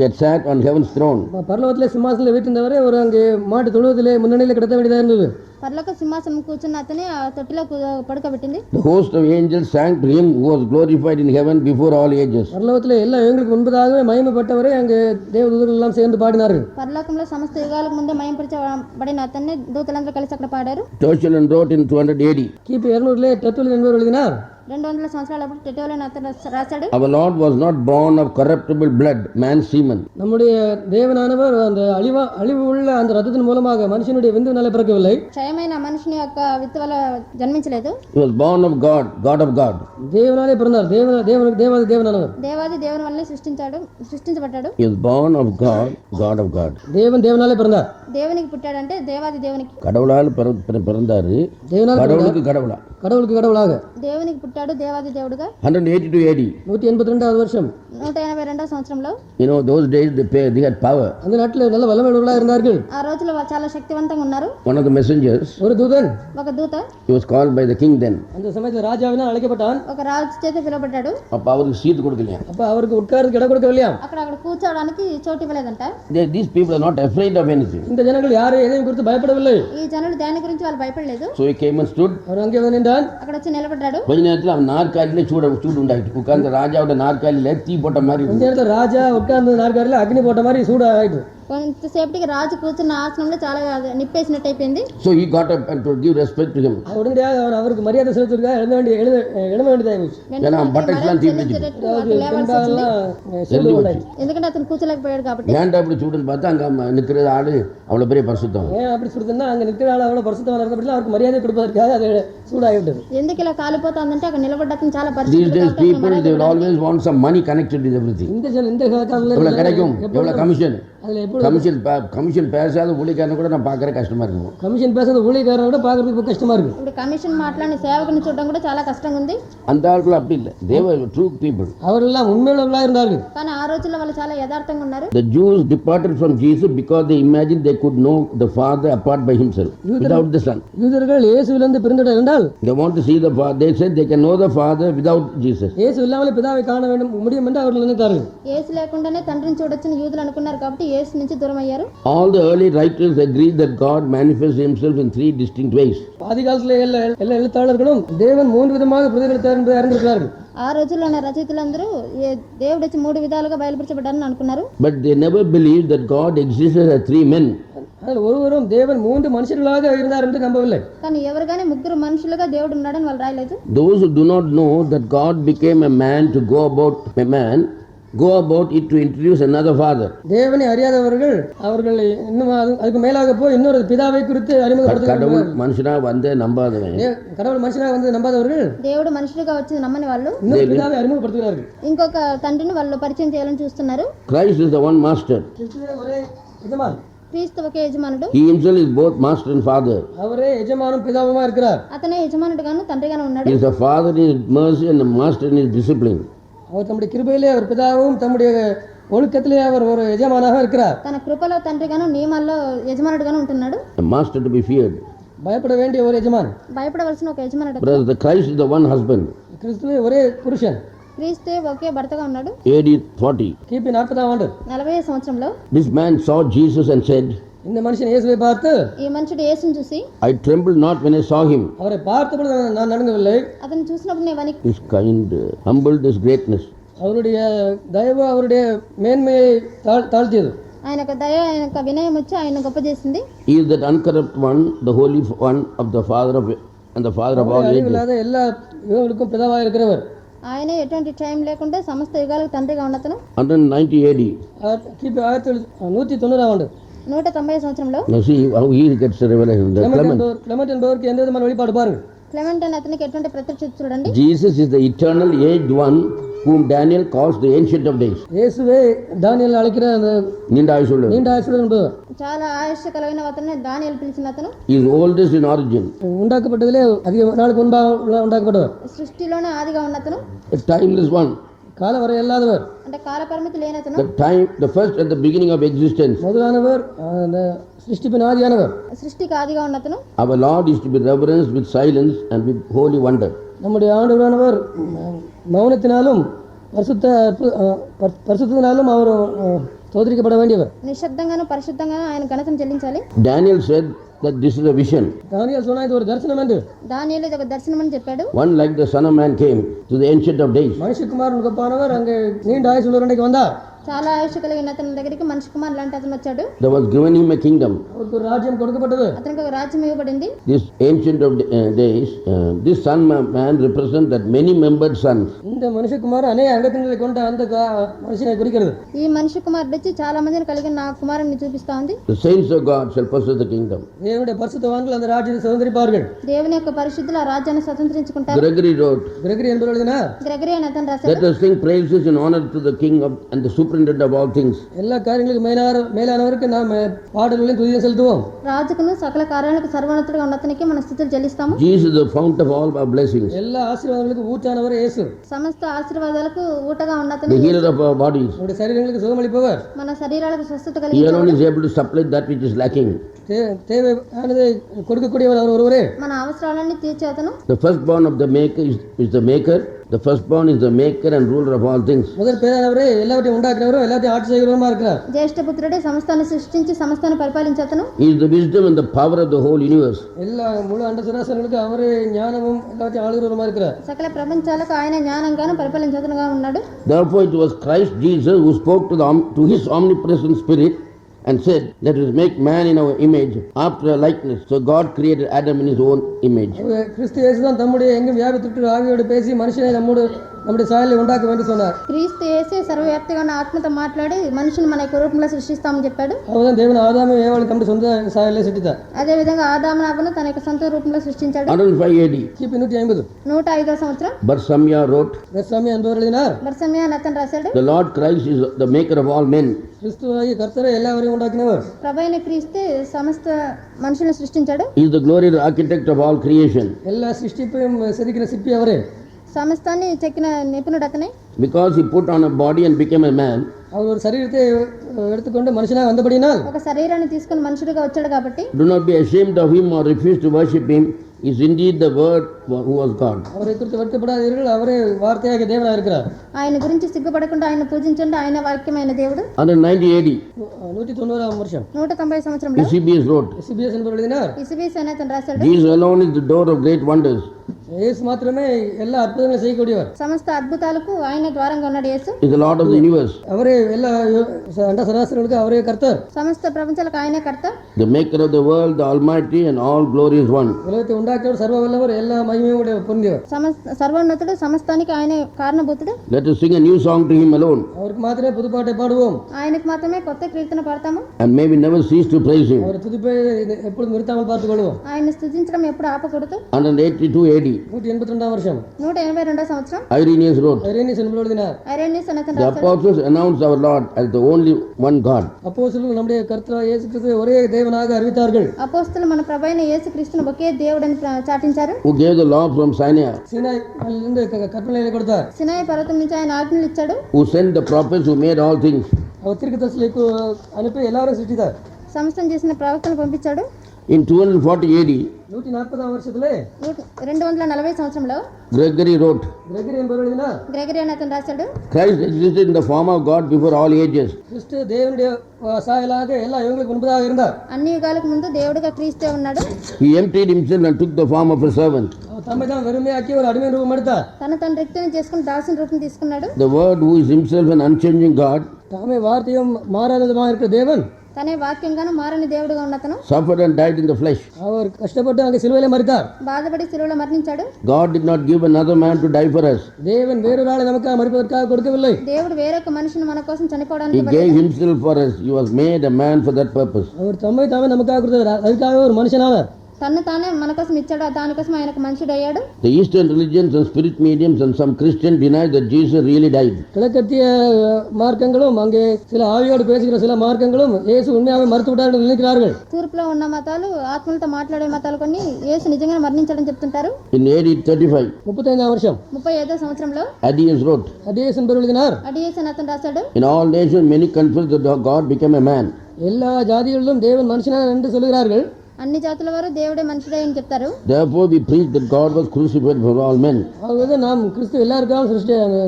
had sat on heaven's throne. பரலோகத்திலே சிம்மாசனத்தில் வீற்றிருந்தவரே ஒரு அங்கே மாட்டு தொழுவத்திலே முன்னணியில் கிடத்த வேண்டியதாக இருந்தது. పరలోక సింహాసనం కూర్చున్న అతనే ఆ తొట్టిలో పడుకోబెట్టింది. The host of angels sang to him who was glorified in heaven before all ages. பரலோகத்திலே எல்லா யுகங்களுக்கு முன்பதாகவே மகிமைப்பட்டவரே அங்கே தேவதூதர்கள் எல்லாம் சேர்ந்து பாடினார்கள். పరలోకంలో సమస్త యుగాలకు ముందే మహిమపరచబడిన అతన్ని దూతలందరూ కలిసి అక్కడ పాడారు. Tertullian wrote in 200 AD. கிபி 200 டெர்ட்டுலியன் என்பவர் எழுதினார். 200 సంవత్సరాలప్పుడు టెర్టులియన్ అతను రాశాడు. Our Lord was not born of corruptible blood, man's semen. நம்முடைய தேவனானவர் அந்த அழிவு உள்ள அந்த ரத்தத்தின் மூலமாக மனுஷனுடைய விந்துவினாலே பிறக்கவில்லை. క్షయమైన మనుషుని యొక్క విత్తు వల్ల జన్మించలేదు. He was born of God, God of God. தேவனாலே பிறந்தார். தேவாதி தேவனானவர். దేవాది దేవుని వల్లే సృష్టించబడ్డాడు. He was born of God, God of God. தேவனாலே பிறந்தார். దేవునికి పుట్టాడంటే దేవాది దేవునికి. கடவுளால் பிறந்தாரு. கடவுளுக்கு கடவுளா. கடவுளுக்கு கடவுளாக. దేవునికి పుట్టాడు దేవాది దేవుడుగా. 182 AD. 182వ வருஷம். 182వ సంవత్సరంలో. You know those days they had power. அந்த நாட்டில் நல்ல வல்லமையுள்ளவர்களாக இருந்தார்கள். ఆ రోజుల్లో చాలా శక్తివంతంగా ఉన్నారు. One of the messengers, ஒரு தூதன், ఒక దూత, he was called by the king then. அந்த சமயத்தில் ராஜாவினால் அழைக்கப்பட்டான். ఒక రాజు చేత పిలువబడ్డాడు. அப்ப அவருக்கு சீட் கொடுக்கலையா? அப்ப அவருக்கு உட்கார்றதுக்கு இடம் கொடுக்கவில்லையா? అక్కడ కూర్చోవడానికి చోటు ఇవ్వలేదంట. These people are not afraid of anything. இந்த ஜனங்கள் யாரும் எதையும் குறித்து பயப்படவில்லை. ఈ జనులు దేని గురించి వాళ్ళు భయపడలేదు. So he came and stood. அவர் அங்கே வந்து நின்றான். అక్కడ వచ్చి నిలబడ్డాడు. கொஞ்ச நேரத்துல அவன் நாற்காலியில சூடு உண்டாயிட்டு உட்கார்ந்த ராஜாவோட நாற்காலியில தீ போட்ட மாதிரி. கொஞ்ச நேரத்துல ராஜா உட்கார்ந்த நாற்காலியில அக்னி போட்ட மாதிரி சூடு ஆயிட்டு. కొంతసేపటికి రాజు కూర్చున్న ఆసనంలో చాలా నిప్పేసినట్టు అయిపోయింది. So he got up and to give respect to him. உடனடியாக அவருக்கு மரியாதை செலுத்துறதுக்காக எழுத வேண்டியதாயிடுச்சு. ஏன்னா பட்டர்ஸ்லாம் தீப்பிடிச்சு. ఎందుకంటే అతను కూర్చోలేకపోయాడు కాబట్టి. ஏன்டா அப்படி சூடுன்னு பார்த்தா அங்க நிக்கிற ஆளு அவ்வளவு பெரிய பரிசுத்தம். ஏன் அப்படி சுடுதுன்னா அங்க நிக்கிற ஆளு அவ்வளவு பரிசுத்தமா இருக்கிறதுனால அவருக்கு மரியாதை கொடுப்பதற்காக அது சூடாகிவிட்டது. ఎందుకు ఇలా కాలిపోతుందంటే అక్కడ నిలబడ్డ అతను చాలా పరిశుద్ధుడు. These days people they will always want some money connected with everything. இந்த காலத்துல எவ்வளவு கிடைக்கும், எவ்வளவு கமிஷன். கமிஷன் பேசாத ஊழியக்காரனை கூட நான் பார்க்கற கஷ்டமா இருக்கும். கமிஷன் பேசாத ஊழியக்காரனை கூட பார்க்கறதுக்கு கஷ்டமா இருக்கு. ఇప్పుడు కమిషన్ మాట్లాడిన సేవకుని చూడడం కూడా చాలా కష్టంగా ఉంది. அந்த ஆட்கள் அப்படி இல்ல. They were true people. அவரெல்லாம் உண்மையுள்ளவர்களாக இருந்தார்கள். కానీ ఆ రోజుల్లో వాళ్ళు చాలా యథార్థంగా ఉన్నారు. The Jews departed from Jesus because they imagined they could know the Father apart by himself without the Son. யூதர்கள் இயேசுவிலிருந்து பிரிந்துவிட்டார்கள் என்றால் they want to see the Father. They said they can know the Father without Jesus. இயேசு இல்லாமல் பிதாவை காண முடியும் என்று அவர்கள் நினைத்தார்கள். இயேசு లేకుండానే తండ్రిని చూడొచ్చని యూదులు అనుకున్నారు కాబట్టి యేసు నుంచి దూరం అయ్యారు. All the early writers agreed that God manifests himself in three distinct ways. ஆதிகாலத்திலே எல்லா எழுத்தாளர்களும் தேவன் மூன்று விதமாக பிரதிபலித்தார் என்று அறிந்திருக்கிறார்கள். ఆ రోజుల్లో ఉన్న రచయితలందరూ దేవుడు వచ్చి మూడు విధాలుగా బయలుపరచబడ్డారని అనుకున్నారు. But they never believed that God existed as three men. ஒருவரும் தேவன் மூன்று மனுஷர்களாக இருந்தார் என்று நம்பவில்லை. కానీ ఎవరు గాని ముగ్గురు మనుషులుగా దేవుడు ఉన్నాడని వాళ్ళు రాయలేదు. Those who do not know that God became a man to go about it to introduce another father. தேவனை அறியாதவர்கள் அவர்கள் இன்னும் அதுக்கு மேலாக போய் இன்னொரு பிதாவை குறித்து அறிமுகப்படுத்துகிறார்கள். கடவுள் மனுஷனா வந்து நம்பாதவன், கடவுள் மனுஷனா வந்து நம்பாதவர்கள் దేవుడు మనుషులుగా వచ్చి నమ్మని వాళ్ళు இன்னொரு பிதாவை அறிமுகப்படுத்துகிறார்கள். ఇంకొక తండ్రిని వాళ్ళు పరిచయం చేయాలని చూస్తున్నారు. Christ is the one master. ஒரே యజమాని. క్రీస్తు ఒకే యజమానుడు. He himself is both master and father. அவரே యజమానుம் பிதாவுமா இருக்கிறார். అతనే యజమానుడుగాను తండ్రిగాను ఉన్నాడు. He is the father in his mercy and the master in his discipline. அவர் தம்முடைய கிருபையிலே அவர் பிதாவும் தம்முடைய ஒழுக்கத்திலே அவர் ஒரு యజమాனாக இருக்கிறார். తన కృపలో తండ్రిగాను నియమాల్లో యజమానుడుగాను ఉంటున్నాడు. A master to be feared. பயப்பட வேண்டிய ஒரு எஜமான், భయపడవలసిన ఒక యజమానుడు. Brothers, the Christ is the one husband. கிறிஸ்துவே ஒரே புருஷன். క్రీస్తే ఒకే భర్తగా ఉన్నాడు. AD 40. கிபி 40ஆம் ஆண்டு 40వ సంవత్సరంలో This man saw Jesus and said, இந்த மனுஷன் இயேசுவை பார்த்து, ఈ మనుషుడు యేసుని చూసి, I trembled not when I saw him. அவரை பார்த்தபொழுது நான் நடுங்கவில்லை. అతను చూసినప్పుడు నేను వణికి. His kind humbled his greatness. அவருடைய தயவு அவருடைய மேன்மையை தாழ்த்தியது. ఆయన యొక్క దయ, ఆయన యొక్క వినయం వచ్చి ఆయన గొప్ప చేసింది. He is that uncorrupt one, the holy one of the Father of and the Father of all ages. அறிவில்லாத எல்லா யுகங்களுக்கும் பிதாவாக இருக்கிறவர். ఆయనే ఎటువంటి టైం లేకుండా సమస్త యుగాలకు తండ్రిగా ఉన్నతను. 190 AD. கிபி 190ஆம் ஆண்டு 190 సంవత్సరంలో. Now see how he gets the revelation. The Clement என்பவருக்கு எந்த விதமான வெளிப்பாடு பாருங்க. క్లెమెంట్ అని అతనికి ఎటువంటి ప్రత్యక్షత చూడండి. Jesus is the eternal aged one whom Daniel calls the ancient of days. இயேசுவே தானியேல் அழைக்கிற அந்த நீண்ட ஆயுசுள்ளவர். நீண்ட ஆயுசுள்ளவர் என்பவர். చాలా ఆయుష్ కలిగిన అతను దానియేలు పిలిచిన అతను. He is oldest in origin. உண்டாக்கப்பட்டதிலே அதிக நாளுக்கு முன்பாக உண்டாக்கப்பட்டவர். సృష్టిలోనే ఆదిగా ఉన్న అతను. A timeless one. கால வரை இல்லாதவர். అంటే కాల పరిమితి లేని అతను. The first at the beginning of existence. முதலானவர், சிருஷ்டிப்பின் ஆதியானவர். సృష్టికి ఆదిగా ఉన్న అతను. Our Lord is to be reverenced with silence and with holy wonder. நம்முடைய ஆண்டவரானவர் மௌனத்தினாலும் பரிசுத்தத்தினாலும் அவர் ஸ்தோத்திரிக்கப்பட வேண்டியவர். నిశ్శబ్దంగాను పరిశుద్ధంగాను ఆయన ఘనతను చెల్లించాలి. Daniel said that this is a vision. தானியேல் சொன்னா இது ஒரு தரிசனம் என்று. దానియేలు ఇది ఒక దర్శనం అని చెప్పాడు. One like the Son of Man came to the ancient of days. மனுஷகுமாரன் கொப்பானவர் அங்கே நீண்ட ஆயுசுள்ளவருக்கு வந்தார். చాలా ఆయుష్ కలిగిన అతని దగ్గరికి మనిషి కుమార్ లాంటి అతను వచ్చాడు. There was given him a kingdom. அவருக்கு ஒரு ராஜ்யம் கொடுக்கப்பட்டது. అతనికి ఒక రాజ్యం ఇవ్వబడింది. This ancient of days, this son man represents that many membered sons. இந்த மனுஷகுமார் அநேக அங்கத்தினரை கொண்ட அந்த மனுஷனை குறிக்கிறது. ఈ మనిషి కుమారుడు వచ్చి చాలా మందిని కలిగిన నా కుమారుని చూపిస్తా ఉంది. The saints of God shall possess the kingdom. தேவனுடைய பரிசுத்தவான்கள் அந்த ராஜ்யத்தை சுதந்தரிப்பார்கள். దేవుని యొక్క పరిశుద్ధులు ఆ రాజ్యాన్ని స్వతంత్రించుకుంటారు. Gregory wrote. கிரெகரி என்பவர் எழுதினார். గ్రెగరీ అని అతను రాశాడు. Let us sing praises in honor to the King of and the superintendent of all things. எல்லா காரியங்களுக்கும் மேலானவருக்கு நாம் பாடல்களையும் துதியும் செலுத்துவோம். రాజుకును సకల కార్యాలకు సర్వోన్నతుడిగా ఉన్న అతనికి మన స్తుతులు చెల్లిస్తాము. Jesus is the fount of all our blessings. எல்லா ஆசீர்வாதங்களுக்கும் ஊற்றானவர் இயேசு. సమస్త ఆశీర్వాదాలకు ఊటగా ఉన్న అతను. The healer of our bodies. நம்முடைய சரீரங்களுக்கு சுகமளிப்பவர். మన శరీరాలకు స్వస్థత He కలిగించేవాడు. alone is able to supply that which is lacking. தேவையானதை கொடுக்கக்கூடியவர் அவர் ஒருவரே. మన అవసరాలన్నీ తీర్చే అతను. The firstborn of the maker is the maker. The firstborn is the maker and ruler of all things. முதல் பேரானவரே எல்லாவற்றையும் உண்டாக்குறவரும் எல்லாத்தையும் ஆட்சி செய்கிறவருமா இருக்கிறார். జ్యేష్ఠ పుత్రుడే సమస్తాన్ని సృష్టించి సమస్తాన్ని పరిపాలించే అతను. He is the wisdom and the power of the whole universe. எல்லா முழு அண்ட சராசரங்களுக்கு அவரே ஞானமும் எல்லாத்தையும் ஆளுகிறவருமா இருக்கிறார். సకల ప్రపంచాలకు ఆయన జ్ఞానంగాను పరిపాలించే అతనుగా ఉన్నాడు. Therefore it was Christ Jesus who spoke to his omnipresent spirit and said, let us make man in our image after our likeness. So God created Adam in his own image. கிறிஸ்து இயேசுதான் தம்முடைய எங்கும் வியாபித்து ஆவியோடு பேசி மனுஷனை நம்முடைய சாயலை உண்டாக்க வேண்டும் சொன்னார். క్రీస్తు యేసే సర్వవ్యాప్తిగా ఉన్న ఆత్మతో మాట్లాడి మనుషుని మన యొక్క రూపంలో సృష్టిస్తామని చెప్పాడు. அவர்தான் தேவன் ஆதாமை ஏவாளை தம்முடைய சொந்த சாயலை சிருஷ்டித்தார். అదే విధంగా ఆదాము హవ్వను తన యొక్క సొంత రూపంలో సృష్టించాడు. 105 AD. கிபி 150. 105వ సంవత్సరం. Barsamya wrote. பெர்சாமியா என்பவர் எழுதினார். బర్సమ్యా అని అతను రాశాడు. The Lord Christ is the maker of all men. கிறிஸ்துவாகிய கர்த்தரை எல்லாவரையும் உண்டாக்கினவர். ప్రభువైన క్రీస్తే సమస్త మనుషులను సృష్టించాడు. He is the glorious architect of all creation. எல்லா சிருஷ்டிப்பையும் செதுக்கின சிற்பி அவரே. సమస్తాన్ని చెక్కిన నిపుణుడు అతనే. Because he put on a body and became a man. அவர் ஒரு சரீரத்தை எடுத்துக்கொண்டு மனுஷனாக வந்தபடினால் ఒక శరీరాన్ని తీసుకుని మనుషుడిగా వచ్చాడు కాబట్టి. Do not be ashamed of him or refuse to worship him. He is indeed the word who was God. அவரை குறித்து வெட்கப்படாதீர்கள், அவரே வார்த்தையாக தேவனாக இருக்கிறார். ఆయన గురించి సిగ్గుపడకుండా ఆయన పూజించండి, ఆయన వాక్యమైన దేవుడు. 190 AD. 190ஆம் வருஷம். 190 సంవత్సరంలో ECBS wrote. எஸ்பிஎஸ் என்பவர் எழுதினார். ఇసిబీస్ అని అతను రాశాడు. Jesus alone is the door of great wonders. இயேசு மாத்திரமே எல்லா அற்புதங்களும் செய்யக்கூடியவர். సమస్త అద్భుతాలకు ఆయన ద్వారంగా ఉన్నాడు యేసు. He is the Lord of the universe. அவரே எல்லா அண்ட சராசரங்களுக்கு அவரே கர்த்தர். సమస్త ప్రపంచాలకు ఆయనే కర్త. The maker of the world, the almighty and all glorious one. உலகத்தை உண்டாக்கியவர், சர்வ வல்லவர், எல்லா மகிமையும் பொருந்தியவர். సర్వోన్నతుడు, సమస్తానికి ఆయనే కారణభూతుడు. Let us sing a new song to him alone. அவருக்கு மாத்திரமே புதுப்பாட்டை பாடுவோம். ఆయనకు మాత్రమే కొత్త కీర్తన పాడతాము. And may we never cease to praise him. அவர் துதிப்பை எப்பொழுதும் நிறுத்தாமல் பார்த்துக் கொள்வோம். ఆయన స్తుతించడం ఎప్పుడు ఆపకూడదు. 182 AD. 182ஆம் வருஷம். 182వ సంవత్సరం. Irenaeus wrote. ஐரேனியஸ் என்பவர் எழுதினார். ఐరేనియస్ అని అతను The రాశాడు. apostles announced our Lord as the only one God. அப்போஸ்தலர்கள் நம்முடைய கர்த்தராகிய இயேசு கிறிஸ்துவை ஒரே தேவனாக அறிவித்தார்கள். అపోస్తలులు మన ప్రభువైన యేసు క్రీస్తును ఒకే దేవుడని చాటించారు. Who gave the law from Sinai. சீனாயிலிருந்து கற்பனைகளை கொடுத்தார். సినాయి పర్వతం నుంచి ఆయన ఆజ్ఞలు ఇచ్చాడు. Who sent the prophets who made all things. அவர் தீர்க்கதரிசிகளை அனுப்பி எல்லாரும் சிருஷ்டித்தார். సమస్తం చేసిన ప్రవక్తను పంపించాడు. In 240 AD, 140 வருஷத்திலே 240 సంవత్సరంలో Gregory wrote, கிரெகரி என்பவர் எழுதினார், గ్రెగరీ అనే అతను రాశాడు, Christ existed in the form of God before all ages. கிறிஸ்து தேவனுடைய சாயலாக எல்லா யுகங்களுக்கு முன்பதாக இருந்தார். అన్ని యుగాలకు ముందు దేవుడిగా క్రీస్తే ఉన్నాడు. He emptied himself and took the form of a servant. அவர் தம்மை தான் வெறுமையாக்கி ஒரு அடிமை ரூபம் எடுத்தார். తన రిక్తం చేసుకుని దాసుని రూపం తీసుకున్నాడు. The Word, who is himself an unchanging God, தாமே வார்த்தையும் மாறாததுமாக இருக்கிற தேவன், తనే వాక్యంగాను మారని దేవుడుగా ఉన్న అతను suffered and died in the flesh. அவர் కష్టపட்டு அங்கே సిలువలో మరితాர். బాధపడి శిలువలో మరణించాడు. God did not give another man to die for us. தேவன் வேறொரு ஆளை நமக்காக மரிப்பதற்காக கொடுக்கவில்லை. దేవుడు వేరొక మనిషిని మన కోసం He చనిపోవడానికి gave himself for us. He was made a man for that purpose. அவர் தம்மை தாமே நமக்காக கொடுத்தார். அதுக்காக ஒரு மனுஷனானார். తను తానే మన కోసం ఇచ్చాడు. దానికోసం ఆయన ఒక మనుషుడు అయ్యాడు. The Eastern religions and spirit mediums and some Christians deny that Jesus really died. கிழக்கத்திய மார்க்கங்களும் அங்கே சில ஆவியோடு பேசுகிற சில மார்க்கங்களும் இயேசு உண்மையாகவே மறுத்து விட்டார் என்று நினைக்கிறார்கள். తూర్పులో ఉన్న మతాలు ఆత్మలతో మాట్లాడే మతాలు కొన్ని యేసు నిజంగా మరణించాడని చెప్తుంటారు. In AD 35, 35వ வருஷம் 35వ సంవత్సరంలో Adius wrote, அடியேஸ் என்பவர் எழுதினார், అడియేస్ అని అతను రాశాడు, in all nations many confess that God became a man. எல்லா ஜாதிகளிலும் தேவன் மனுஷனானார் என்று சொல்கிறார்கள். అన్ని జాతుల వారు దేవుడే మనుషుడే అని చెప్తారు. Therefore we preach that God was crucified for all men. ஆகவே நாம் கிறிஸ்து எல்லாருக்கும்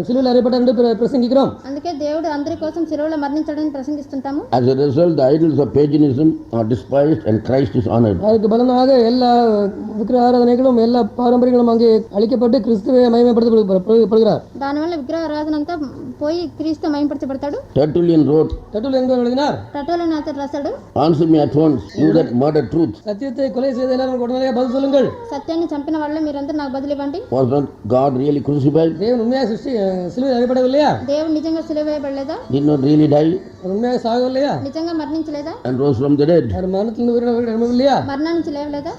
சிலுவையில் அறையப்பட்டார் என்று பிரசங்கிக்கிறோம். అందుకే దేవుడు అందరి కోసం శిలువలో మరణించాడని ప్రసంగిస్తుంటాము. As a result, the idols of paganism are despised and Christ is honored. அதுக்கு பலனாக எல்லா விக்கிரக ஆராதனைகளும் எல்லா பாரம்பரியங்களும் அங்கே அழிக்கப்பட்டு கிறிஸ்துவை மகிமைப்படுத்தப்படுகிறார். దానివల్ల విగ్రహ ఆరాధన అంతా పోయి క్రీస్తు మహిమపరచబడతాడు. Tertullian wrote, டட்டுல் என்பவர் எழுதினார், టటోలని అతను రాశాడు, answer me at once, you that murder truth. சத்தியத்தை கொலை செய்த எல்லாரும் உடனடியாக பதில் சொல்லுங்கள். సత్యాన్ని చంపిన వాళ్ళ మీరందరూ నాకు బదులు ఇవ్వండి. Was not God really crucified? தேவன் உண்மையாக சிலுவையில் அறையப்படவில்லையா? దేవుడు నిజంగా సిలువ వేయబడలేదా? Did not really die அவர் உண்மையாக சாகவில்லையா? నిజంగా మరణించలేదా? and rose from the dead? அவர் மரணத்திலிருந்து உயிரோடு எழும்பவில்லையா? మరణం నుంచి లేవలేదా?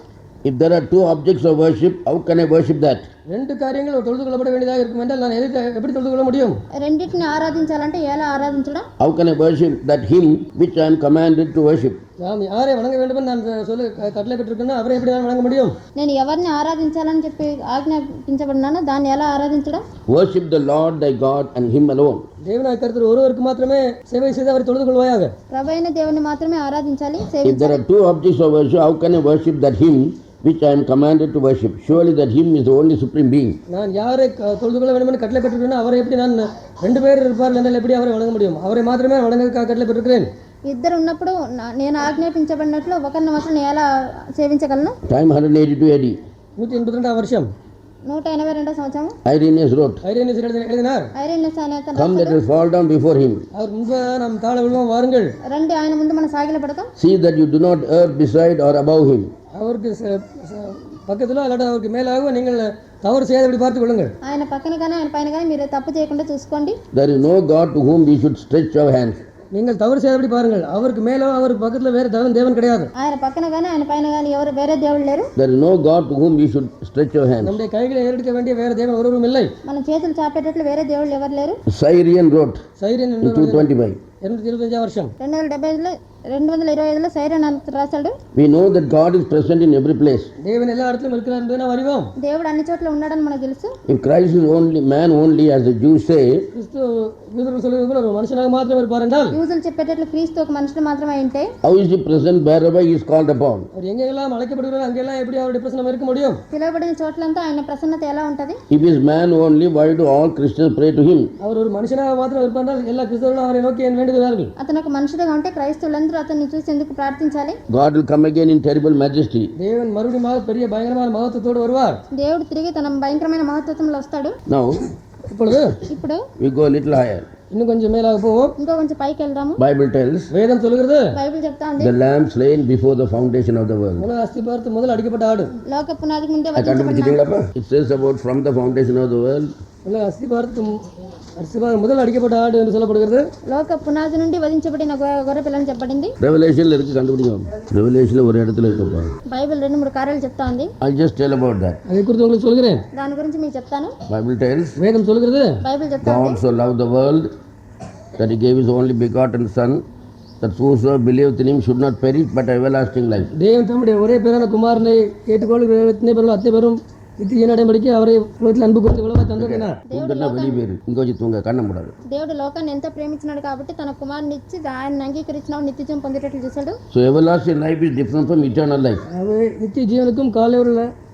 If there are two objects of worship, how can I worship that? ரெண்டு காரியங்கள் தொழுது கொள்ளப்பட வேண்டியதாக இருக்கும் என்றால் நான் எப்படி தொழுது கொள்ள முடியும்? రెండింటిని ఆరాధించాలంటే ఎలా ఆరాధించడం? How can I worship that him which I am commanded to worship? நாம் யாரை வணங்க வேண்டும் என்று நான் சொல்ல கட்டளை பெற்றிருக்கேன்னா அவரை எப்படி நான் வணங்க முடியும்? నేను ఎవరిని ఆరాధించాలని చెప్పి ఆజ్ఞాపించబడినానో దాన్ని ఎలా ఆరాధించడం? Worship the Lord thy God and him alone. தேவனாய் கர்த்தர் ஒருவருக்கு மாத்திரமே சேவை செய்து அவரை தொழுது கொள்வாயாக. ప్రభువైన దేవుని మాత్రమే ఆరాధించాలి, If సేవించాలి. there are two objects of worship, how can I worship that him which I am commanded to worship? Surely that him is the only supreme being. நான் யாரை தொழுது கொள்ள வேண்டும் என்று கட்டளை பெற்றிருக்கேனோ அவரை எப்படி நான் ரெண்டு பேர் இருப்பார்கள் என்றால் எப்படி அவரை வணங்க முடியும்? அவரை மாத்திரமே வணங்க கட்டளை பெற்றிருக்கிறேன். ఇద్దరు ఉన్నప్పుడు నేను ఆజ్ఞాపించబడినట్లు ఒకరిని మాత్రం నేను ఎలా సేవించగలను? Time 182 AD. 182వ வருஷம் 182వ సంవత్సరం Irenaeus wrote, ஐரேனியஸ் எழுதினார், ఐరేనియస్ అనే అతను come let us fall down before him. அவர் முன்பு நாம் தாழ விழுவோம், வாருங்கள். రండి ఆయన ముందు మనం సాగిల పడతాం. See that you do not err beside or above him. அவருக்கு பக்கத்தில் அல்லாட்ட அவருக்கு மேலாக நீங்கள் தவறு செய்யாதபடி பார்த்துக் கொள்ளுங்கள். ఆయన పక్కన కానీ ఆయన పైన కానీ మీరు తప్పు చేయకుండా చూసుకోండి. There is no God to whom we should stretch our hands. நீங்கள் தவறு செய்யாதபடி பாருங்கள். அவருக்கு மேலோ அவருக்கு பக்கத்தில் வேறு தேவன் கிடையாது. ఆయన పక్కన కానీ ఆయన పైన కానీ ఎవరు వేరే దేవుడు లేరు. There is no God to whom we should stretch our hands. நம்முடைய கைகளை ஏறெடுக்க வேண்டிய வேறு தேவன் ஒருவரும் இல்லை. మన చేతులు చాపేటట్లు వేరే దేవుళ్ళు ఎవరు లేరు. Syrian wrote siren in 225. 225వ வருஷம் 225లో సైరన్ రాశాడు, We know that God is present in every place. தேவன் எல்லா இடத்திலும் இருக்கிறார் என்பதை நாம் அறிவோம். దేవుడు అన్ని చోట్ల ఉన్నాడని మనకు తెలుసు. If Christ is only man only, as the Jews say, கிறிஸ்து யூதர்கள் சொல்வது போல ஒரு மனுஷனாக மாத்திரம் இருப்பார் என்றால், యూదులు చెప్పేటట్లు క్రీస్తు ఒక మనుషుడు మాత్రమే ఉంటే how is he present wherever he is called upon? அவர் எங்கெல்லாம் அழைக்கப்படுகிறாரோ அங்கெல்லாம் எப்படி அவருடைய பிரசன்னம் இருக்க முடியும்? పిలువబడిన చోట్లంతా ఆయన ప్రసన్నత ఎలా ఉంటది? If he is man only, why do all Christians pray to him? அவர் ஒரு மனுஷனாக மாத்திரம் இருப்பார், எல்லா கிறிஸ்தவர்களும் அவரை நோக்கி வேண்டுகிறார்கள். అతను ఒక మనుషుడుగా ఉంటే క్రైస్తవులందరూ అతన్ని చూసి ఎందుకు ప్రార్థించాలి? God will come again in terrible majesty. தேவன் மறுபடியும் பெரிய பயங்கரமான மகத்துவத்தோடு வருவார். దేవుడు తిరిగి తన భయంకరమైన మహత్వత్వంలో వస్తాడు. Now ఇప్పుడు we go a little higher. இன்னும் கொஞ்சம் மேலாக போவோம். ఇంకో కొంచెం పైకి వెళ్దాము. Bible tells வேதம் சொல்கிறது, బైబిల్ చెప్తా ఉంది, the lamb slain before the foundation of the world. உலக அஸ்திபாரத்து முதல் அடிக்கப்பட்ட ஆடு. లోక పునాదికి ముందే I can't వధించబడిన It says about from the foundation of the world. உலக அஸ்திபாரத்து முதல் அடிக்கப்பட்ட ஆடு என்று சொல்லப்படுகிறது. లోక పునాది నుండి వధించబడిన గొర్రె పిల్లని చెప్పబడింది. Revelation இருக்கு கண்டுபிடிங்க. Revelation ஒரு இடத்துல இருக்குப்பா. బైబిల్ 2-3 కార్యాలు చెప్తా ఉంది. I'll just tell about that. அதை குறித்து உங்களுக்கு சொல்கிறேன். దాని గురించి మీకు చెప్తాను. Bible tells வேதம் சொல்கிறது, బైబిల్ చెప్తా God ఉంది, so loved the world that he gave his only begotten son, that whosoever believeth in him should not perish but have everlasting life. தேவன் தம்முடைய ஒரே பேரான குமாரனை கேட்டுக்கொள்கிற அத்தனை பேரும் நித்திய நடைமுறைக்கு அவரை உலகத்தில் அன்பு கொடுத்து உலக தந்திருக்கிறார். தூங்குன்னா வெளியே போயிரு, இங்கே வச்சு தூங்க கண்ண முடியாது. దేవుడు లోకాన్ని ఎంతో ప్రేమించినాడు కాబట్టి తన కుమారుని ఇచ్చి ఆయన అంగీకరించిన నిత్యజీవం పొందేటట్లు చేశాడు. So everlasting life is different from eternal life. அவை நித்திய ஜீவனுக்கும் காலை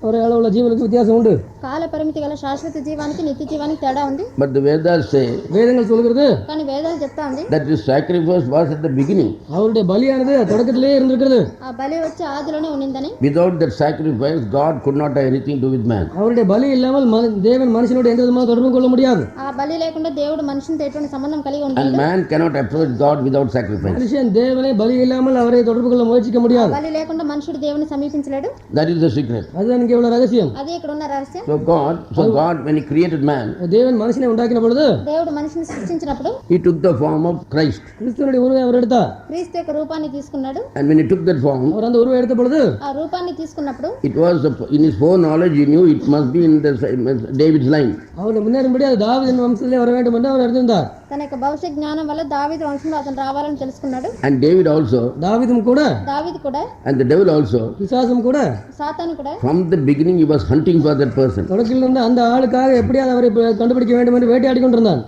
ஒரு அளவுள்ள ஜீவனுக்கும் வித்தியாசம் உண்டு. కాల పరిమితి గల శాశ్వత జీవానికి నిత్య జీవానికి తేడా ఉంది. But the Vedas say வேதங்கள் சொல்கிறது కానీ వేదాలు చెప్తా ఉంది that this sacrifice was at the beginning. அவருடைய பலியானது தொடக்கத்திலே இருந்திருக்கிறது. ఆ బలి వచ్చి ఆదిలోనే ఉన్నిందని. Without that sacrifice, God could not have anything to do with man. அவருடைய பலி இல்லாமல் தேவன் மனுஷனோட எந்த விதமான தொடர்பு கொள்ள முடியாது. ఆ బలి లేకుండా దేవుడు మనిషితో ఎటువంటి సంబంధం కలిగి And ఉంటాడు. man cannot approach God without sacrifice. மனுஷன் தேவனை பலி இல்லாமல் அவரை தொடர்பு கொள்ள முயற்சிக்க முடியாது. బలి లేకుండా మనుషుడు దేవుని సమీపించలేడు. That is the secret. அதுதான் இங்கே உள்ள ரகசியம். అదే ఇక్కడ ఉన్న రహస్యం. So God, when He created man, தேவன் மனுஷனை உண்டாக்கின பொழுது దేవుడు మనిషిని సృష్టించినప్పుడు He took the form of Christ. கிறிஸ்துவனுடைய உருவை அவர் எடுத்தார். క్రీస్తు యొక్క రూపాన్ని తీసుకున్నాడు. And when He took that form, அவர் அந்த உருவை எடுத்த பொழுது ఆ రూపాన్ని తీసుకున్నప్పుడు it was in His foreknowledge He knew it must be in the David's line. அவருடைய முன்னேறும்படி அது தாவீதின் வம்சத்திலே வர வேண்டும் என்று அவர் அறிந்திருந்தார். తన యొక్క భవిష్య జ్ఞానం వల్ల దావీదు వంశంలో అతను రావాలని తెలుసుకున్నాడు. And David also, தாவீதும் கூட దావీదు కూడా and the devil also, பிசாசும் கூட సాతాను కూడా from the beginning he was hunting for that person. தொடக்கத்தில் இருந்த அந்த ஆளுக்காக எப்படியாவது அவரை கண்டுபிடிக்க வேண்டும் என்று வேட்டையாடி கொண்டிருந்தான்.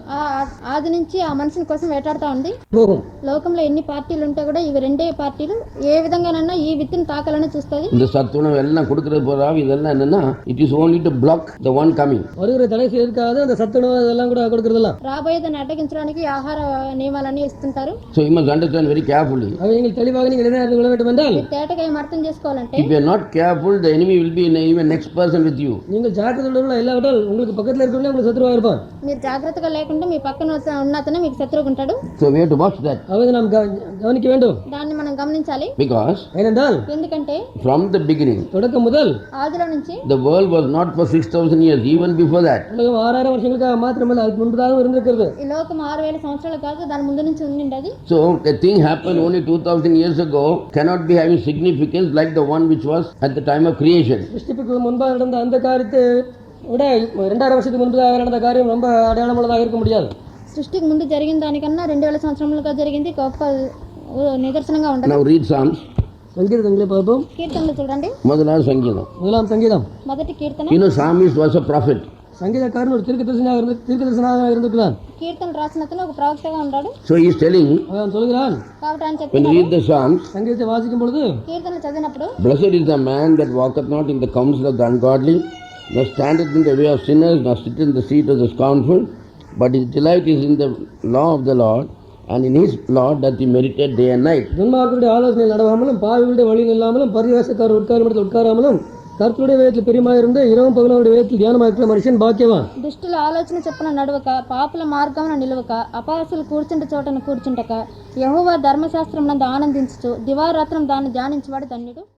ఆది నుంచి ఆ మనిషిని కోసం వేటాడుతూ ఉంది. போகும் లోకంలో ఎన్ని పార్టీలు ఉంటే కూడా ఇవి రెండే పార్టీలు ఏ విధంగానన్నా ఈ విత్తుని తాకాలని చూస్తుంది. இந்த சத்துணவு எல்லாம் கொடுக்கிறது போறா இதெல்லாம் என்னன்னா it is only to block the one coming. வருகிற தடை செய்வதற்காக அந்த சத்துணவு அதெல்லாம் கூட கொடுக்கறதெல்லாம் రాబోయేదాన్ని అడ్డగించడానికి ఆహార నియమాలన్నీ ఇస్తుంటారు. So you must understand very carefully. அவை நீங்கள் தெளிவாக நீங்கள் என்ன அறிந்து கொள்ள வேண்டும் என்றால் తేటగా ఏం అర్థం చేసుకోవాలంటే If you are not careful, the enemy will be in even next person with you. நீங்கள் ஜாக்கிரதையுள்ள இல்லாவிட்டால் உங்களுக்கு பக்கத்தில் இருக்கிறவங்க உங்களுக்கு சத்துருவாக இருப்பார். మీరు జాగ్రత్తగా లేకుండా మీ పక్కన ఉన్న అతను మీకు శత్రువుగా ఉంటాడు. So we have to watch that. அவை நாம் கவனிக்க வேண்டும். దాన్ని మనం గమనించాలి. Because ஏனென்றால் ఎందుకంటే from the beginning, தொடக்கம் முதல் ఆదిలో నుంచి the world was not for 6,000 years, even before that. உலகம் 6000 வருஷங்களுக்காக மாத்திரமல்ல அதுக்கு முன்பதாகவும் இருந்திருக்கிறது. ఈ లోకం 6000 సంవత్సరాలు కాదు దాని ముందు నుంచి ఉండింది. So a thing happened only 2,000 years ago cannot be having significance like the one which was at the time of creation. சிருஷ்டிப்புக்கு முன்பாக நடந்த அந்த காரியத்தை விட 2000 வருஷத்துக்கு முன்பதாக நடந்த காரியம் ரொம்ப அடையாளமுள்ளதாக இருக்க முடியாது. సృష్టికి ముందు జరిగిన దానికన్నా 2000 సంవత్సరాలుగా జరిగింది గొప్ప నిదర్శనంగా ఉంటుంది. Now read Psalms. சங்கீதங்களை பார்ப்போம். కీర్తనలు చూడండి. முதலாம் சங்கீதம். முதலாம் சங்கீதம். మొదటి కీర్తన. You know Psalmist was a prophet. சங்கீதக்காரன் ஒரு தீர்க்கதரிசனாக இருந்திருக்கிறான். కీర్తనలు రాసిన అతను ఒక ప్రవక్తగా ఉన్నాడు. So he is telling, அவன் சொல்கிறான் కాబట్టి ఆయన when you read the Psalms, சங்கீதத்தை வாசிக்கும் பொழுது కీర్తనలు చదివినప్పుడు blessed is the man that walketh not in the counsel of the ungodly, nor standeth in the way of sinners, nor sitteth in the seat of the scornful, but his delight is in the law of the Lord, and in his law doth he meditate day and night. துன்மார்க்கருடைய ஆலோசனையில் நடவாமலும் பாவிகளுடைய வழியில் இல்லாமலும் பரியாசக்காரர் உட்காரும் இடத்தில் உட்காராமலும் கர்த்தருடைய வேதத்தில் பிரியமாயிருந்து இரவும் பகலும் வேதத்தில் தியானமாயிருக்கிற மனுஷன் பாக்கியவான். దుష్టుల ఆలోచన చొప్పున నడవక పాపుల మార్గమున నిలవక అపహాసులు కూర్చుంట చోటను కూర్చుంటక యెహోవా ధర్మశాస్త్రం నందు ఆనందించుచు దివారాత్రం దాన్ని ధ్యానించువాడు ధన్యుడు.